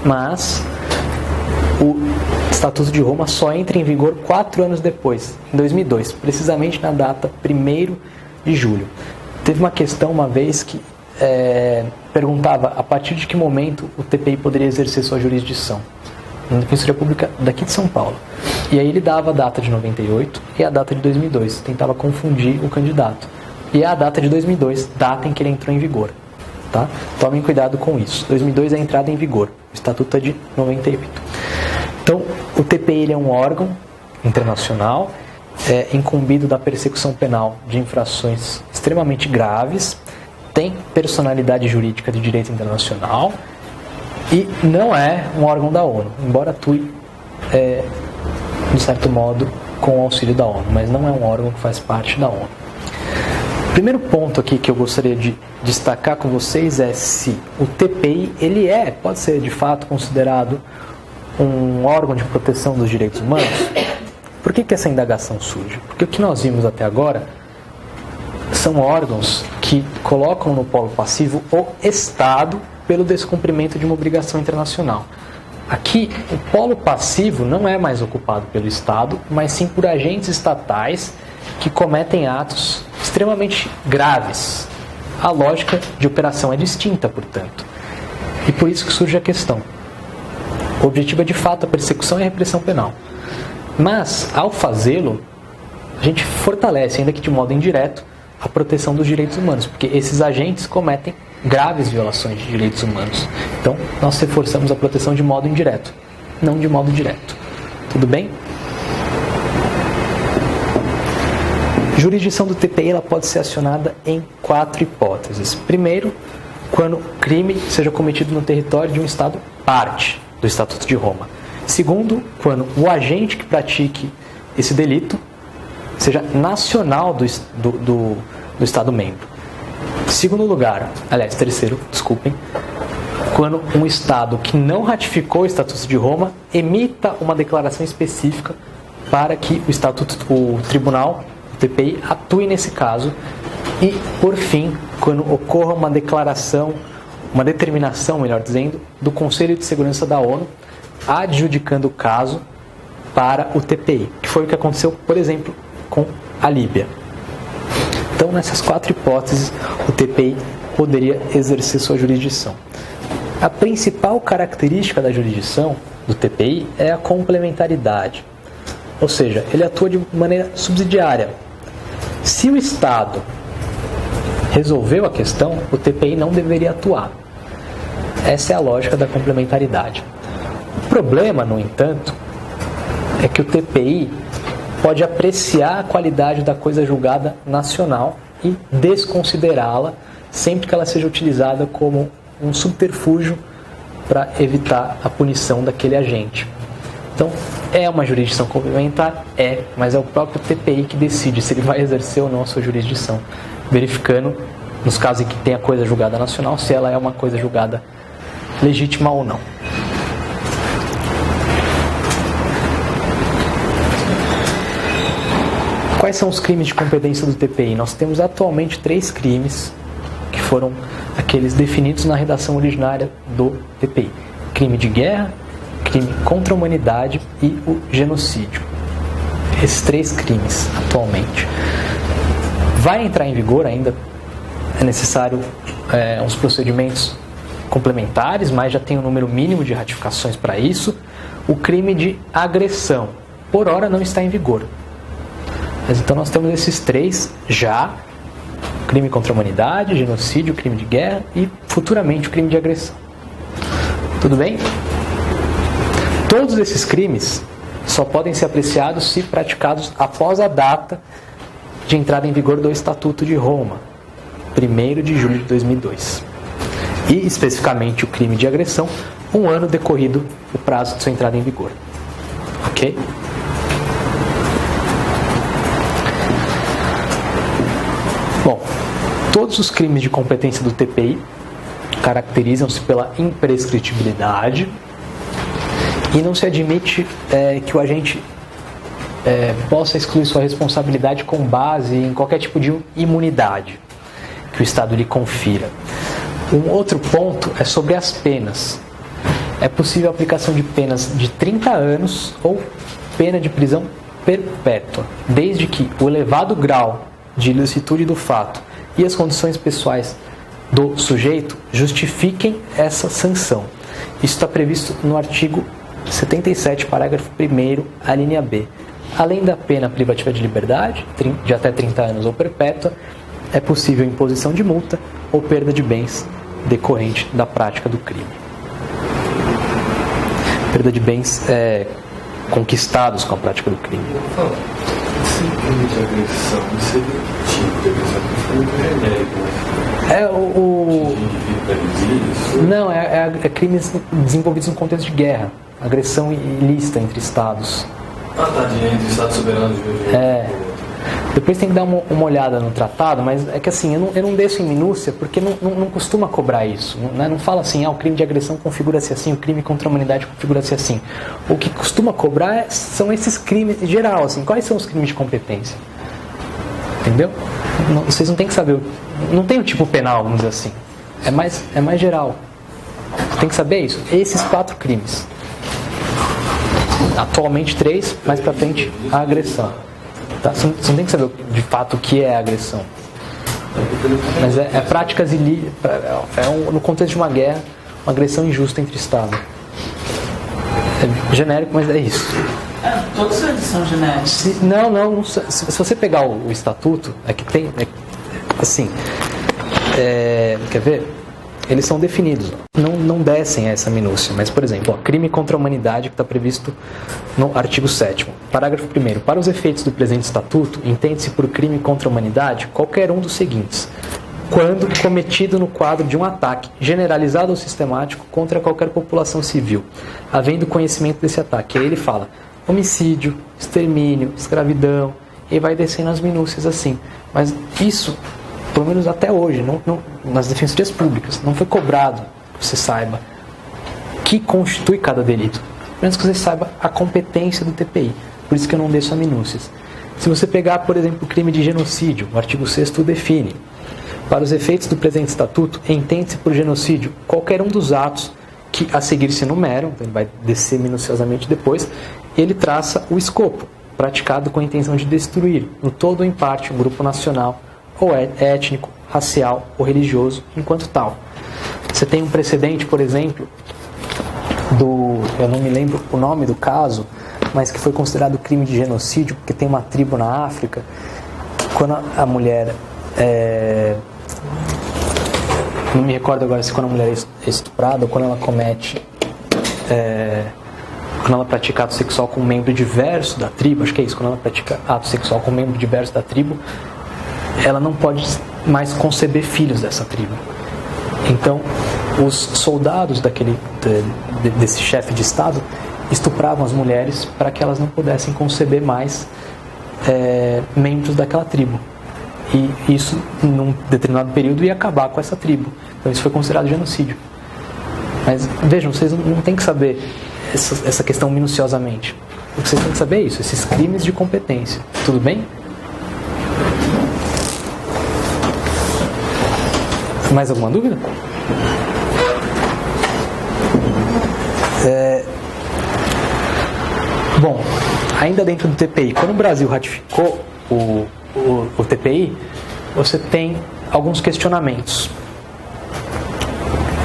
Mas o Estatuto de Roma só entra em vigor 4 anos depois, em 2002, precisamente na data 1º de julho. Teve uma questão uma vez que perguntava a partir de que momento o TPI poderia exercer sua jurisdição. na Defensoria Pública daqui de São Paulo. E aí ele dava a data de 98 e a data de 2002, tentava confundir o candidato. E é a data de 2002, data em que ele entrou em vigor. Tá? Tomem cuidado com isso. 2002 é a entrada em vigor, o Estatuto é de 98. Então, o TPI ele é um órgão internacional incumbido da persecução penal de infrações extremamente graves, tem personalidade jurídica de direito internacional e não é um órgão da ONU, embora atue, de certo modo, com o auxílio da ONU, mas não é um órgão que faz parte da ONU. O primeiro ponto aqui que eu gostaria de destacar com vocês é se o TPI ele pode ser de fato considerado um órgão de proteção dos direitos humanos. Por que essa indagação surge? Porque o que nós vimos até agora são órgãos que colocam no polo passivo o Estado pelo descumprimento de uma obrigação internacional. Aqui, o polo passivo não é mais ocupado pelo Estado, mas sim por agentes estatais que cometem atos extremamente graves. A lógica de operação é distinta, portanto. E por isso que surge a questão. O objetivo é, de fato, a persecução e a repressão penal. Mas, ao fazê-lo, a gente fortalece, ainda que de modo indireto, a proteção dos direitos humanos, porque esses agentes cometem graves violações de direitos humanos. Então, nós reforçamos a proteção de modo indireto, não de modo direto. Tudo bem? Jurisdição do TPI ela pode ser acionada em 4 hipóteses. Primeiro, quando crime seja cometido no território de um Estado parte do Estatuto de Roma. Segundo, quando o agente que pratique esse delito seja nacional do Estado-membro. Terceiro, quando um Estado que não ratificou o Estatuto de Roma emita uma declaração específica para que o tribunal, o TPI, atue nesse caso. E, por fim, quando ocorra uma determinação, melhor dizendo, do Conselho de Segurança da ONU, adjudicando o caso para o TPI, que foi o que aconteceu, por exemplo, com a Líbia. Então, nessas 4 hipóteses, o TPI poderia exercer sua jurisdição. A principal característica da jurisdição do TPI é a complementaridade, ou seja, ele atua de maneira subsidiária. Se o Estado resolveu a questão, o TPI não deveria atuar. Essa é a lógica da complementaridade. O problema, no entanto, é que o TPI pode apreciar a qualidade da coisa julgada nacional e desconsiderá-la sempre que ela seja utilizada como um subterfúgio para evitar a punição daquele agente. Então, é uma jurisdição complementar? Mas é o próprio TPI que decide se ele vai exercer ou não a sua jurisdição, verificando, nos casos em que tem a coisa julgada nacional, se ela é uma coisa julgada legítima ou não. Quais são os crimes de competência do TPI? Nós temos atualmente 3 crimes que foram aqueles definidos na redação originária do TPI. Crime de guerra, crime contra a humanidade e o genocídio. Esses 3 crimes atualmente. Vai entrar em vigor ainda, é necessário uns procedimentos complementares, mas já tem um número mínimo de ratificações para isso. O crime de agressão, por hora, não está em vigor. Mas então nós temos esses 3 já: crime contra a humanidade, genocídio, crime de guerra e futuramente o crime de agressão. Tudo bem? Todos esses crimes só podem ser apreciados se praticados após a data de entrada em vigor do Estatuto de Roma, 1º de julho de 2002. E, especificamente, o crime de agressão, 1 ano decorrido o prazo de sua entrada em vigor. Ok? Bom, todos os crimes de competência do TPI caracterizam-se pela imprescritibilidade e não se admite que o agente possa excluir sua responsabilidade com base em qualquer tipo de imunidade que o Estado lhe confira. Um outro ponto é sobre as penas. É possível a aplicação de penas de 30 anos ou pena de prisão perpétua, desde que o elevado grau de ilicitude do fato e as condições pessoais do sujeito justifiquem essa sanção. Isso está previsto no artigo 77, parágrafo 1º, a linha B. Além da pena privativa de liberdade, de até 30 anos ou perpétua, é possível imposição de multa ou perda de bens decorrente da prática do crime. Perda de bens conquistados com a prática do crime. Esse crime de agressão, isso é tipo de agressão que foi muito genérico, né? Não, é crimes desenvolvidos no contexto de guerra. Agressão ilícita entre estados. Ah, tá, entre estados soberanos de Depois tem que dar uma olhada no tratado, mas é que assim, eu não desço em minúcia porque não costuma cobrar isso. Não fala assim, o crime de agressão configura-se assim, o crime contra a humanidade configura-se assim. O que costuma cobrar são esses crimes em geral, assim, quais são os crimes de competência? Entendeu? Vocês não têm que saber, não tem o tipo penal, vamos dizer assim. É mais geral. Tem que saber isso. Esses 4 crimes. Atualmente 3, mais pra frente a agressão. Tá? Você não tem que saber de fato o que é agressão. Mas é práticas no contexto de uma guerra, uma agressão injusta entre Estados. É genérico, mas é isso. Todos eles são genéricos. Não. Se você pegar o estatuto, quer ver? Eles são definidos. Não descem a essa minúcia. Mas, por exemplo, crime contra a humanidade que está previsto no artigo 7º. Parágrafo 1º. Para os efeitos do presente estatuto, entende-se por crime contra a humanidade qualquer um dos seguintes. Quando cometido no quadro de um ataque generalizado ou sistemático contra qualquer população civil, havendo conhecimento desse ataque. Aí ele fala homicídio, extermínio, escravidão, e vai descendo as minúcias assim. Mas isso, pelo menos até hoje, nas defensorias públicas, não foi cobrado que você saiba que constitui cada delito. Menos que você saiba a competência do TPI. Por isso que eu não desço a minúcias. Se você pegar, por exemplo, o crime de genocídio, o artigo 6º define: para os efeitos do presente estatuto, entende-se por genocídio qualquer um dos atos que a seguir se enumeram, então ele vai descer minuciosamente depois, e ele traça o escopo, praticado com a intenção de destruir, no todo ou em parte, um grupo nacional, ou étnico, racial ou religioso, enquanto tal. Você tem um precedente, por exemplo, eu não me lembro o nome do caso, mas que foi considerado crime de genocídio, porque tem uma tribo na África, que quando a mulher não me recordo agora se quando a mulher é estuprada ou quando ela comete quando ela pratica ato sexual com um membro diverso da tribo, acho que é isso, quando ela pratica ato sexual com um membro diverso da tribo, ela não pode mais conceber filhos dessa tribo. Então, os soldados desse chefe de Estado estupravam as mulheres para que elas não pudessem conceber mais membros daquela tribo. E isso, num determinado período, ia acabar com essa tribo. Então, isso foi considerado genocídio. Mas, vejam, vocês não têm que saber essa questão minuciosamente. O que vocês têm que saber é isso, esses crimes de competência. Tudo bem? Mais alguma dúvida? Bom, ainda dentro do TPI, quando o Brasil ratificou o TPI, você tem alguns questionamentos.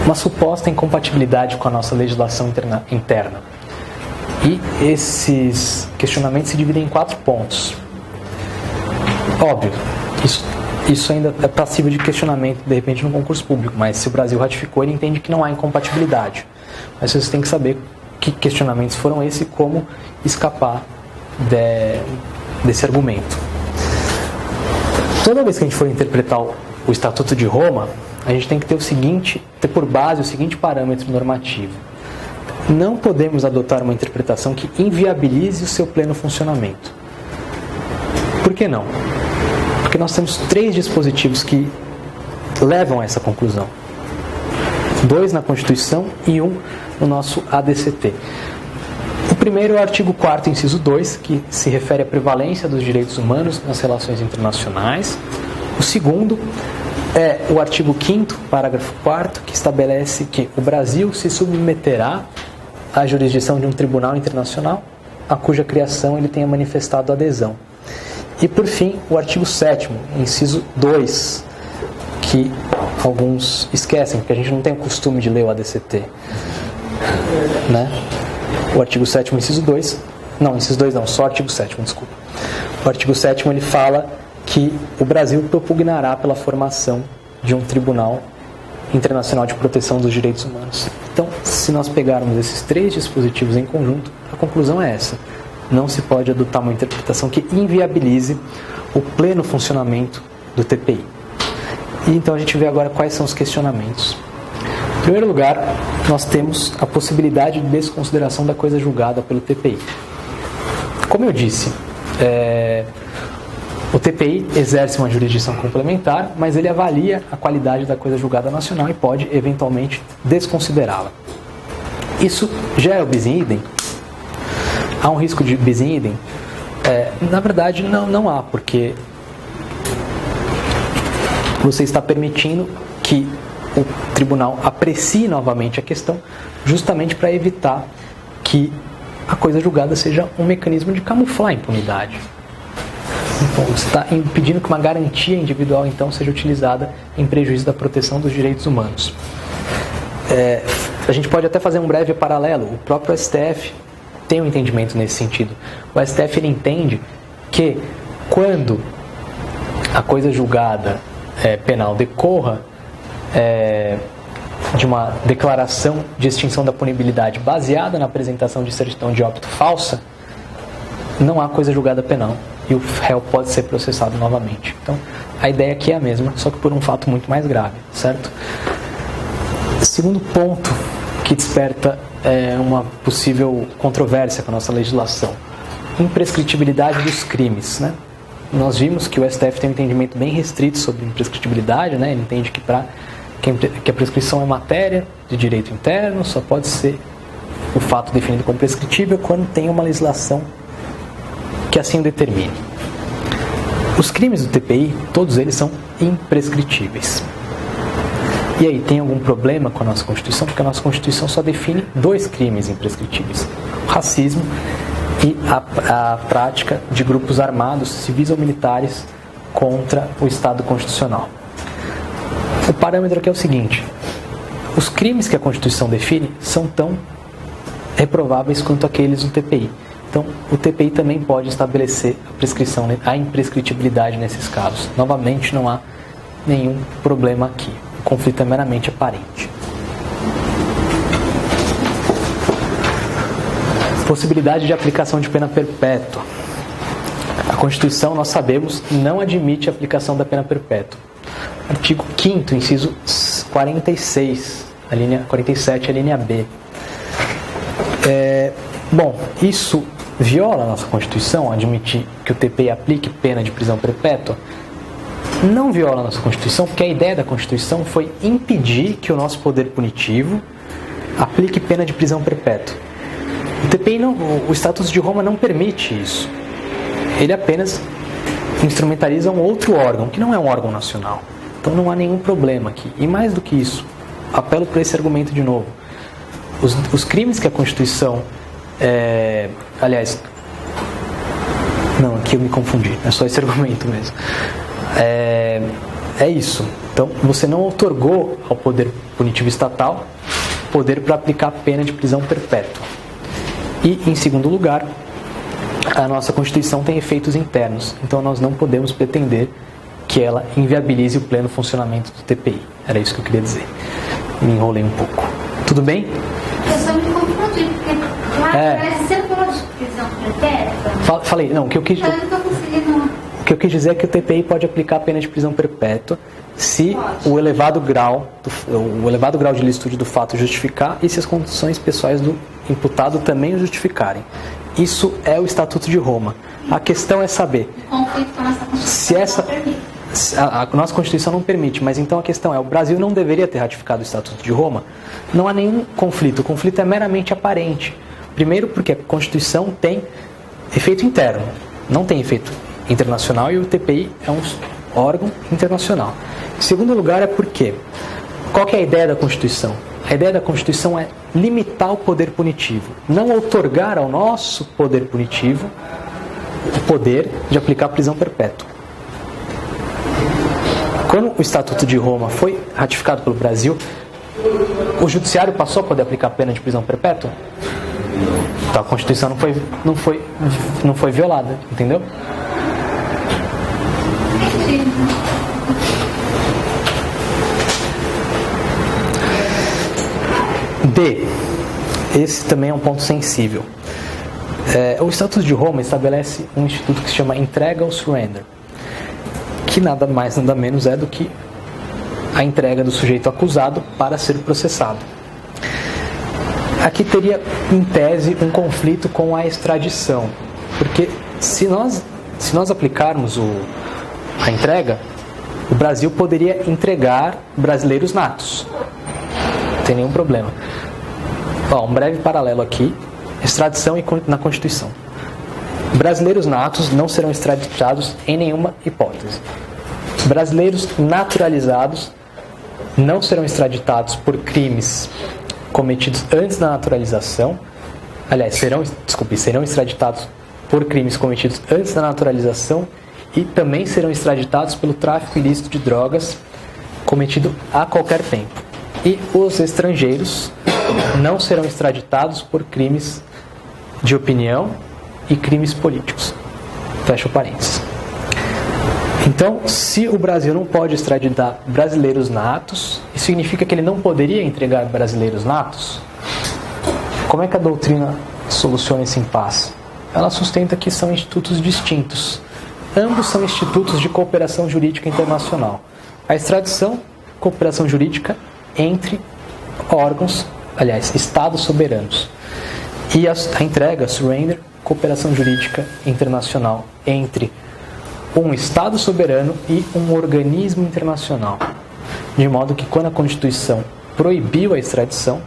Uma suposta incompatibilidade com a nossa legislação interna. E esses questionamentos se dividem em 4 pontos. Óbvio, isso ainda é passível de questionamento, de repente, no concurso público, mas se o Brasil ratificou, ele entende que não há incompatibilidade. Mas vocês têm que saber que questionamentos foram esses e como escapar desse argumento. Toda vez que a gente for interpretar o Estatuto de Roma, a gente tem que ter por base o seguinte parâmetro normativo. Não podemos adotar uma interpretação que inviabilize o seu pleno funcionamento. Por que não? Porque nós temos 3 dispositivos que levam a essa conclusão. 2 na Constituição e 1 no nosso ADCT. O primeiro é o artigo 4º, inciso 2, que se refere à prevalência dos direitos humanos nas relações internacionais. O segundo é o artigo 5º, parágrafo 4º, que estabelece que o Brasil se submeterá à jurisdição de um tribunal internacional a cuja criação ele tenha manifestado adesão. E, por fim, o artigo 7º, inciso 2, que alguns esquecem, porque a gente não tem o costume de ler o ADCT, né? O artigo 7º, inciso 2, não, inciso 2 não, só o artigo 7º, desculpa. O artigo 7º ele fala que o Brasil propugnará pela formação de um Tribunal Internacional de Proteção dos Direitos Humanos. Então, se nós pegarmos esses 3 dispositivos em conjunto, a conclusão é essa. Não se pode adotar uma interpretação que inviabilize o pleno funcionamento do TPI. E então a gente vê agora quais são os questionamentos. Em primeiro lugar, nós temos a possibilidade de desconsideração da coisa julgada pelo TPI. Como eu disse, o TPI exerce uma jurisdição complementar, mas ele avalia a qualidade da coisa julgada nacional e pode, eventualmente, desconsiderá-la. Isso já é o bis in idem? Há um risco de bis in idem? Na verdade, não há, porque você está permitindo que o tribunal aprecie novamente a questão, justamente para evitar que a coisa julgada seja um mecanismo de camuflar a impunidade. Então, você está impedindo que uma garantia individual, então, seja utilizada em prejuízo da proteção dos direitos humanos. A gente pode até fazer um breve paralelo. O próprio STF tem um entendimento nesse sentido. O STF ele entende que quando a coisa julgada penal decorra de uma declaração de extinção da punibilidade baseada na apresentação de certidão de óbito falsa, não há coisa julgada penal e o réu pode ser processado novamente. Então, a ideia aqui é a mesma, só que por um fato muito mais grave, certo? Segundo ponto que desperta uma possível controvérsia com a nossa legislação: imprescritibilidade dos crimes, né? Nós vimos que o STF tem um entendimento bem restrito sobre imprescritibilidade, né? Ele entende que a prescrição é matéria de direito interno, só pode ser o fato definido como prescritível quando tem uma legislação que assim o determine. Os crimes do TPI, todos eles são imprescritíveis. E aí, tem algum problema com a nossa Constituição? Porque a nossa Constituição só define 2 crimes imprescritíveis: o racismo e a prática de grupos armados, civis ou militares, contra o Estado constitucional. O parâmetro aqui é o seguinte: os crimes que a Constituição define são tão reprováveis quanto aqueles do TPI. Então, o TPI também pode estabelecer a imprescritibilidade nesses casos. Novamente, não há nenhum problema aqui. O conflito é meramente aparente. Possibilidade de aplicação de pena perpétua. A Constituição, nós sabemos, não admite a aplicação da pena perpétua. Artigo 5º, inciso 46, a linha 47, a linha B. Bom, isso viola a nossa Constituição, admitir que o TPI aplique pena de prisão perpétua? Não viola a nossa Constituição, porque a ideia da Constituição foi impedir que o nosso poder punitivo aplique pena de prisão perpétua. O TPI o Estatuto de Roma não permite isso. Ele apenas instrumentaliza um outro órgão, que não é um órgão nacional. Então não há nenhum problema aqui. E mais do que isso, apelo para esse argumento de novo. Os crimes que a Constituição... aliás... Não, aqui eu me confundi. É só esse argumento mesmo. É isso. Então, você não outorgou ao poder punitivo estatal poder para aplicar a pena de prisão perpétua. E, em segundo lugar, a nossa Constituição tem efeitos internos. Então, nós não podemos pretender que ela inviabilize o pleno funcionamento do TPI. Era isso que eu queria dizer. Me enrolei um pouco. Tudo bem? Eu só me confundi, porque lá parece ser pode prisão perpétua. Falei, não, o que eu quis... O que eu quis dizer é que o TPI pode aplicar a pena de prisão perpétua se o elevado grau de licitude do fato justificar e se as condições pessoais do imputado também o justificarem. Isso é o Estatuto de Roma. A questão é saber se essa... A nossa Constituição não permite, mas então a questão é: o Brasil não deveria ter ratificado o Estatuto de Roma? Não há nenhum conflito. O conflito é meramente aparente. Primeiro porque a Constituição tem efeito interno, não tem efeito internacional, e o TPI é um órgão internacional. Em segundo lugar, é porque qual que é a ideia da Constituição? A ideia da Constituição é limitar o poder punitivo, não outorgar ao nosso poder punitivo o poder de aplicar a prisão perpétua. Quando o Estatuto de Roma foi ratificado pelo Brasil, o Judiciário passou a poder aplicar a pena de prisão perpétua? Então a Constituição não foi violada, entendeu? D. Esse também é um ponto sensível. O Estatuto de Roma estabelece um instituto que se chama entrega ou surrender, que nada mais nada menos é do que a entrega do sujeito acusado para ser processado. Aqui teria, em tese, um conflito com a extradição, porque se nós aplicarmos a entrega, o Brasil poderia entregar brasileiros natos, não tem nenhum problema. Um breve paralelo aqui: extradição na Constituição. Brasileiros natos não serão extraditados em nenhuma hipótese. Brasileiros naturalizados não serão extraditados por crimes cometidos antes da naturalização. Aliás, serão extraditados por crimes cometidos antes da naturalização e também serão extraditados pelo tráfico ilícito de drogas cometido a qualquer tempo. E os estrangeiros não serão extraditados por crimes de opinião e crimes políticos. Fecha o parênteses. Então, se o Brasil não pode extraditar brasileiros natos, isso significa que ele não poderia entregar brasileiros natos? Como é que a doutrina soluciona esse impasse? Ela sustenta que são institutos distintos. Ambos são institutos de cooperação jurídica internacional. A extradição, cooperação jurídica entre órgãos, aliás, estados soberanos. E a entrega, surrender, cooperação jurídica internacional entre um estado soberano e um organismo internacional. De modo que quando a Constituição proibiu a extradição,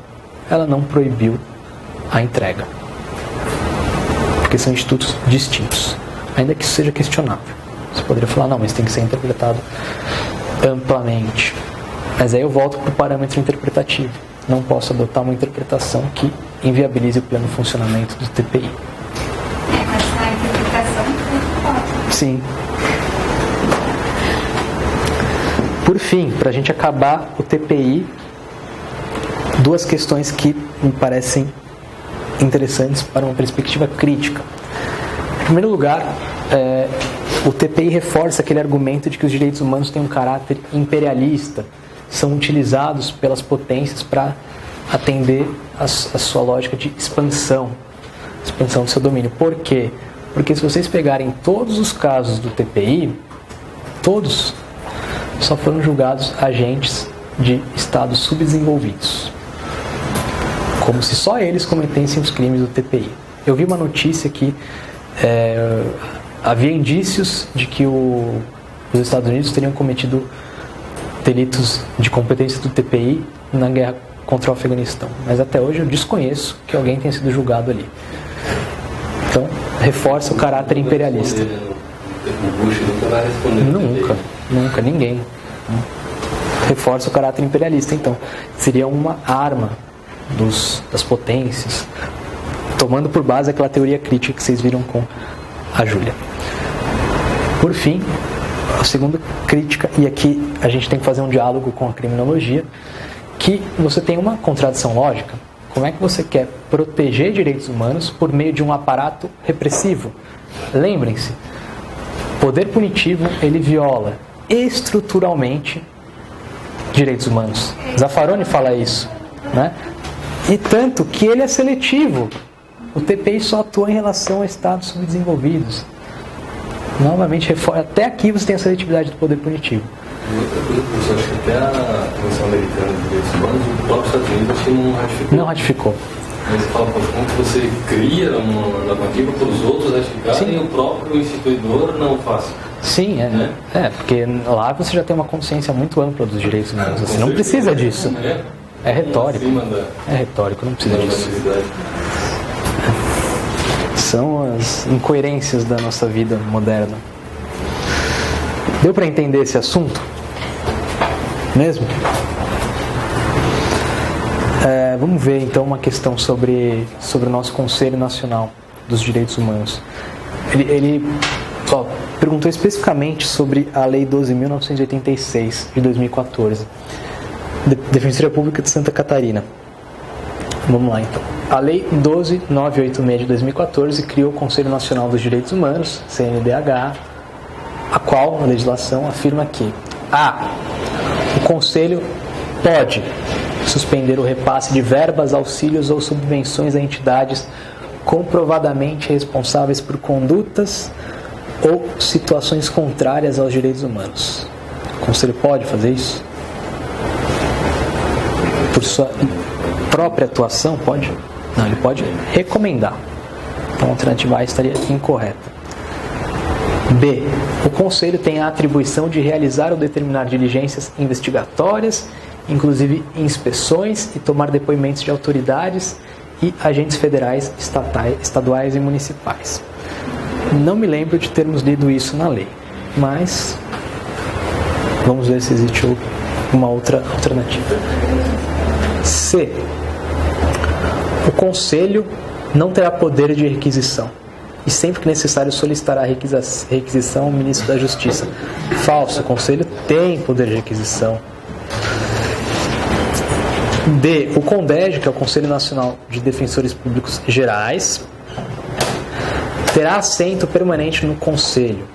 ela não proibiu a entrega. Porque são institutos distintos, ainda que isso seja questionável. Você poderia falar, não, mas tem que ser interpretado amplamente. Mas aí eu volto para o parâmetro interpretativo. Não posso adotar uma interpretação que inviabilize o pleno funcionamento do TPI. Mas a interpretação pode. Sim. Por fim, para a gente acabar o TPI, duas questões que me parecem interessantes para uma perspectiva crítica. Em primeiro lugar, o TPI reforça aquele argumento de que os direitos humanos têm um caráter imperialista, são utilizados pelas potências para atender a sua lógica de expansão do seu domínio. Por quê? Porque se vocês pegarem todos os casos do TPI, todos só foram julgados agentes de estados subdesenvolvidos, como se só eles cometessem os crimes do TPI. Eu vi uma notícia que havia indícios de que os Estados Unidos teriam cometido delitos de competência do TPI na guerra contra o Afeganistão. Mas até hoje eu desconheço que alguém tenha sido julgado ali. Então, reforça o caráter imperialista. O Bush nunca vai responder. Nunca, ninguém. Reforça o caráter imperialista, então. Seria uma arma das potências, tomando por base aquela teoria crítica que vocês viram com a Júlia. Por fim, a segunda crítica, e aqui a gente tem que fazer um diálogo com a criminologia, que você tem uma contradição lógica. Como é que você quer proteger direitos humanos por meio de um aparato repressivo? Lembrem-se, o poder punitivo, ele viola estruturalmente direitos humanos. Zaffaroni fala isso, né? E tanto que ele é seletivo. O TPI só atua em relação a estados subdesenvolvidos. Novamente, até aqui você tem a seletividade do poder punitivo. E outra coisa, professor, acho que até a Convenção Americana de Direitos Humanos, o próprio Estados Unidos acho que não ratificou. Não ratificou. Mas você fala, como que você cria uma normativa para os outros ratificarem e o próprio instituidor não faz? Sim, porque lá você já tem uma consciência muito ampla dos direitos humanos. Você não precisa disso. É retórico. É retórico, não precisa disso. São as incoerências da nossa vida moderna. Deu para entender esse assunto? Mesmo? Vamos ver então uma questão sobre o nosso Conselho Nacional dos Direitos Humanos. Ele perguntou especificamente sobre a Lei 12.986 de 2014, Defensoria Pública de Santa Catarina. Vamos lá então. A Lei 12.986 de 2014 criou o Conselho Nacional dos Direitos Humanos, CNDH, a qual a legislação afirma que o Conselho pode suspender o repasse de verbas, auxílios ou subvenções a entidades comprovadamente responsáveis por condutas ou situações contrárias aos direitos humanos. O Conselho pode fazer isso? Por sua própria atuação, pode? Não, ele pode recomendar. Então a alternativa A estaria incorreta. B. O Conselho tem a atribuição de realizar ou determinar diligências investigatórias, inclusive inspeções, e tomar depoimentos de autoridades e agentes federais, estaduais e municipais. Não me lembro de termos lido isso na lei, mas vamos ver se existe uma outra alternativa. C. O Conselho não terá poder de requisição e sempre que necessário solicitará a requisição ao Ministro da Justiça. Falso. O Conselho tem poder de requisição. D. O CONDEG, que é o Conselho Nacional de Defensores Públicos Gerais, terá assento permanente no Conselho.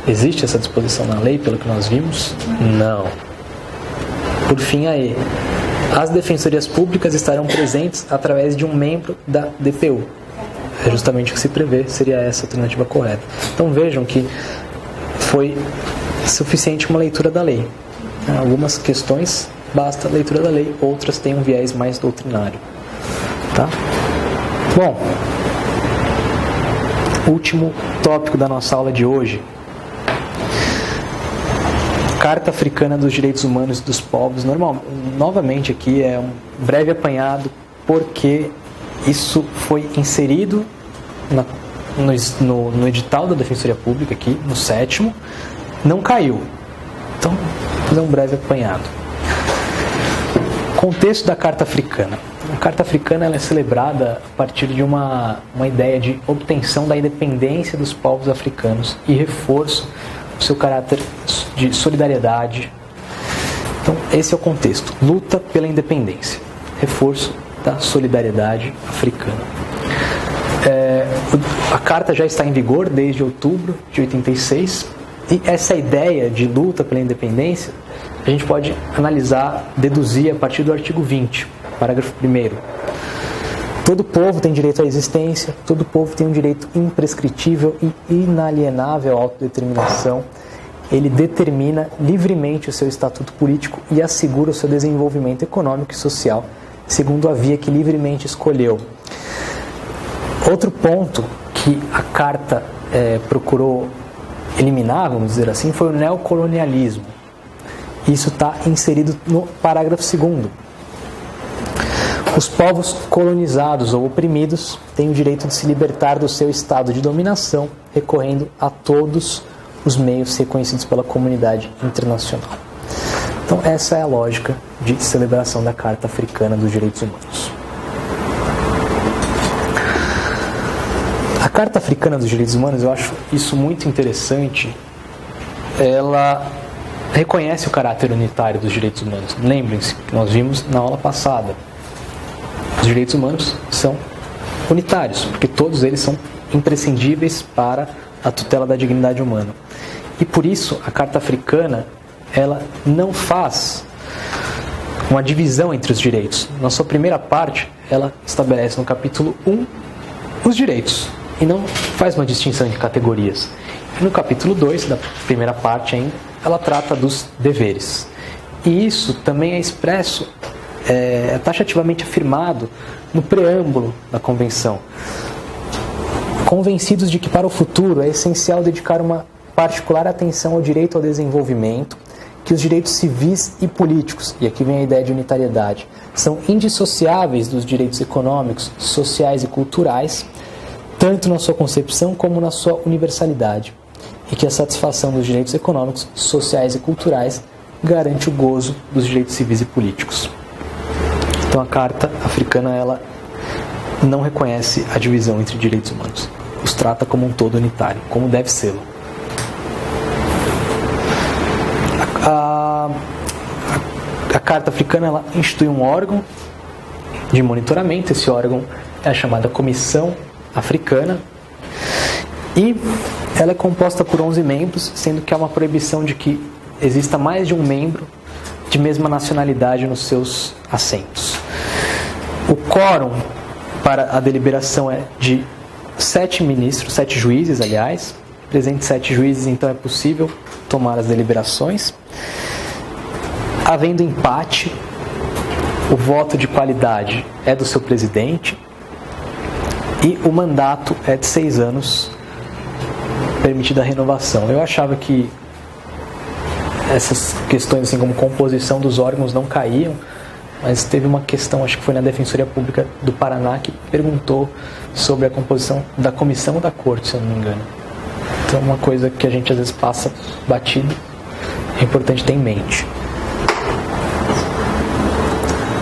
Existe essa disposição na lei, pelo que nós vimos? Não. Por fim, a E. As defensorias públicas estarão presentes através de um membro da DPU. É justamente o que se prevê, seria essa a alternativa correta. Então vejam que foi suficiente uma leitura da lei. Algumas questões basta a leitura da lei, outras têm um viés mais doutrinário. Tá? Bom, último tópico da nossa aula de hoje. Carta Africana dos Direitos Humanos dos Povos. Novamente aqui é um breve apanhado, porque isso foi inserido no edital da Defensoria Pública aqui, no 7º, não caiu. Então, vou fazer um breve apanhado. Contexto da Carta Africana. A Carta Africana ela é celebrada a partir de uma ideia de obtenção da independência dos povos africanos e reforço do seu caráter de solidariedade. Então, esse é o contexto. Luta pela independência. Reforço da solidariedade africana. A Carta já está em vigor desde outubro de 86 e essa ideia de luta pela independência a gente pode analisar, deduzir a partir do artigo 20, parágrafo 1º. Todo povo tem direito à existência, todo povo tem um direito imprescritível e inalienável à autodeterminação. Ele determina livremente o seu estatuto político e assegura o seu desenvolvimento econômico e social, segundo a via que livremente escolheu. Outro ponto que a Carta procurou eliminar, vamos dizer assim, foi o neocolonialismo. Isso está inserido no parágrafo 2º. Os povos colonizados ou oprimidos têm o direito de se libertar do seu estado de dominação, recorrendo a todos os meios reconhecidos pela comunidade internacional. Então, essa é a lógica de celebração da Carta Africana dos Direitos Humanos. A Carta Africana dos Direitos Humanos, eu acho isso muito interessante. Ela reconhece o caráter unitário dos direitos humanos. Lembrem-se que nós vimos na aula passada. Os direitos humanos são unitários, porque todos eles são imprescindíveis para a tutela da dignidade humana. E por isso, a Carta Africana, ela não faz uma divisão entre os direitos. Na sua primeira parte, ela estabelece no capítulo 1 os direitos, e não faz uma distinção de categorias. E no capítulo 2, da primeira parte ainda, ela trata dos deveres. E isso também é expresso, é taxativamente afirmado no preâmbulo da Convenção. Convencidos de que para o futuro é essencial dedicar uma particular atenção ao direito ao desenvolvimento, que os direitos civis e políticos, e aqui vem a ideia de unitariedade, são indissociáveis dos direitos econômicos, sociais e culturais, tanto na sua concepção como na sua universalidade, e que a satisfação dos direitos econômicos, sociais e culturais garante o gozo dos direitos civis e políticos. Então a Carta Africana ela não reconhece a divisão entre direitos humanos, os trata como um todo unitário, como deve ser. A Carta Africana ela institui um órgão de monitoramento. Esse órgão é a chamada Comissão Africana e ela é composta por 11 membros, sendo que há uma proibição de que exista mais de um membro de mesma nacionalidade nos seus assentos. O quórum para a deliberação é de 7 ministros, 7 juízes, aliás. Presente 7 juízes, então é possível tomar as deliberações. Havendo empate, o voto de qualidade é do seu presidente e o mandato é de 6 anos, permitida a renovação. Eu achava que essas questões, assim como composição dos órgãos, não caíam, mas teve uma questão, acho que foi na Defensoria Pública do Paraná, que perguntou sobre a composição da comissão ou da corte, se eu não me engano. Então, uma coisa que a gente às vezes passa batido, é importante ter em mente.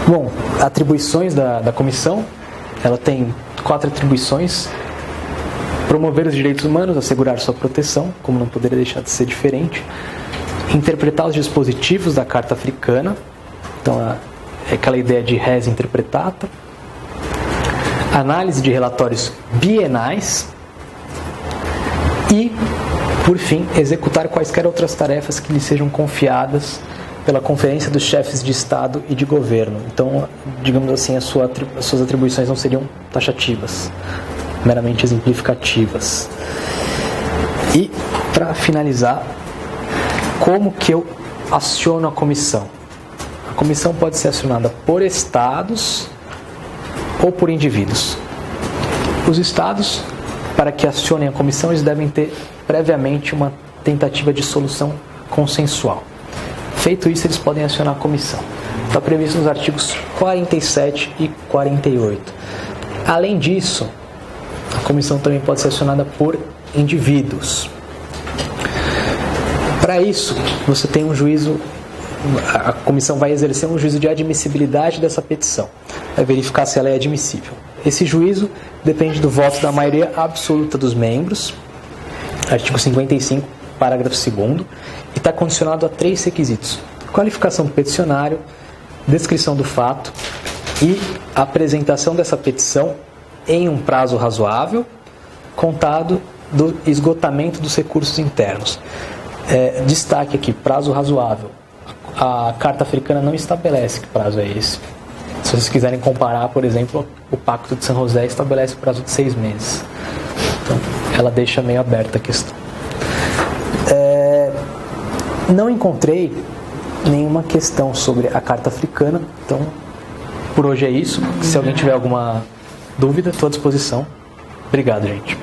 Bom, atribuições da comissão, ela tem 4 atribuições: promover os direitos humanos, assegurar sua proteção, como não poderia deixar de ser diferente, interpretar os dispositivos da Carta Africana, então é aquela ideia de res interpretata, análise de relatórios bienais e, por fim, executar quaisquer outras tarefas que lhe sejam confiadas pela Conferência dos Chefes de Estado e de Governo. Então, digamos assim, as suas atribuições não seriam taxativas, meramente exemplificativas. E, para finalizar, como que eu aciono a comissão? A comissão pode ser acionada por estados ou por indivíduos. Os estados, para que acionem a comissão, eles devem ter previamente uma tentativa de solução consensual. Feito isso, eles podem acionar a comissão. Está previsto nos artigos 47 e 48. Além disso, a comissão também pode ser acionada por indivíduos. Para isso, você tem um juízo, a comissão vai exercer um juízo de admissibilidade dessa petição, vai verificar se ela é admissível. Esse juízo depende do voto da maioria absoluta dos membros, artigo 55, parágrafo 2º, e está condicionado a 3 requisitos: qualificação do peticionário, descrição do fato e apresentação dessa petição em um prazo razoável, contado do esgotamento dos recursos internos. Destaque aqui, prazo razoável. A Carta Africana não estabelece que prazo é esse. Se vocês quiserem comparar, por exemplo, o Pacto de São José estabelece o prazo de 6 meses. Então, ela deixa meio aberta a questão. Não encontrei nenhuma questão sobre a Carta Africana, então, por hoje é isso. Se alguém tiver alguma dúvida, estou à disposição. Obrigado, gente.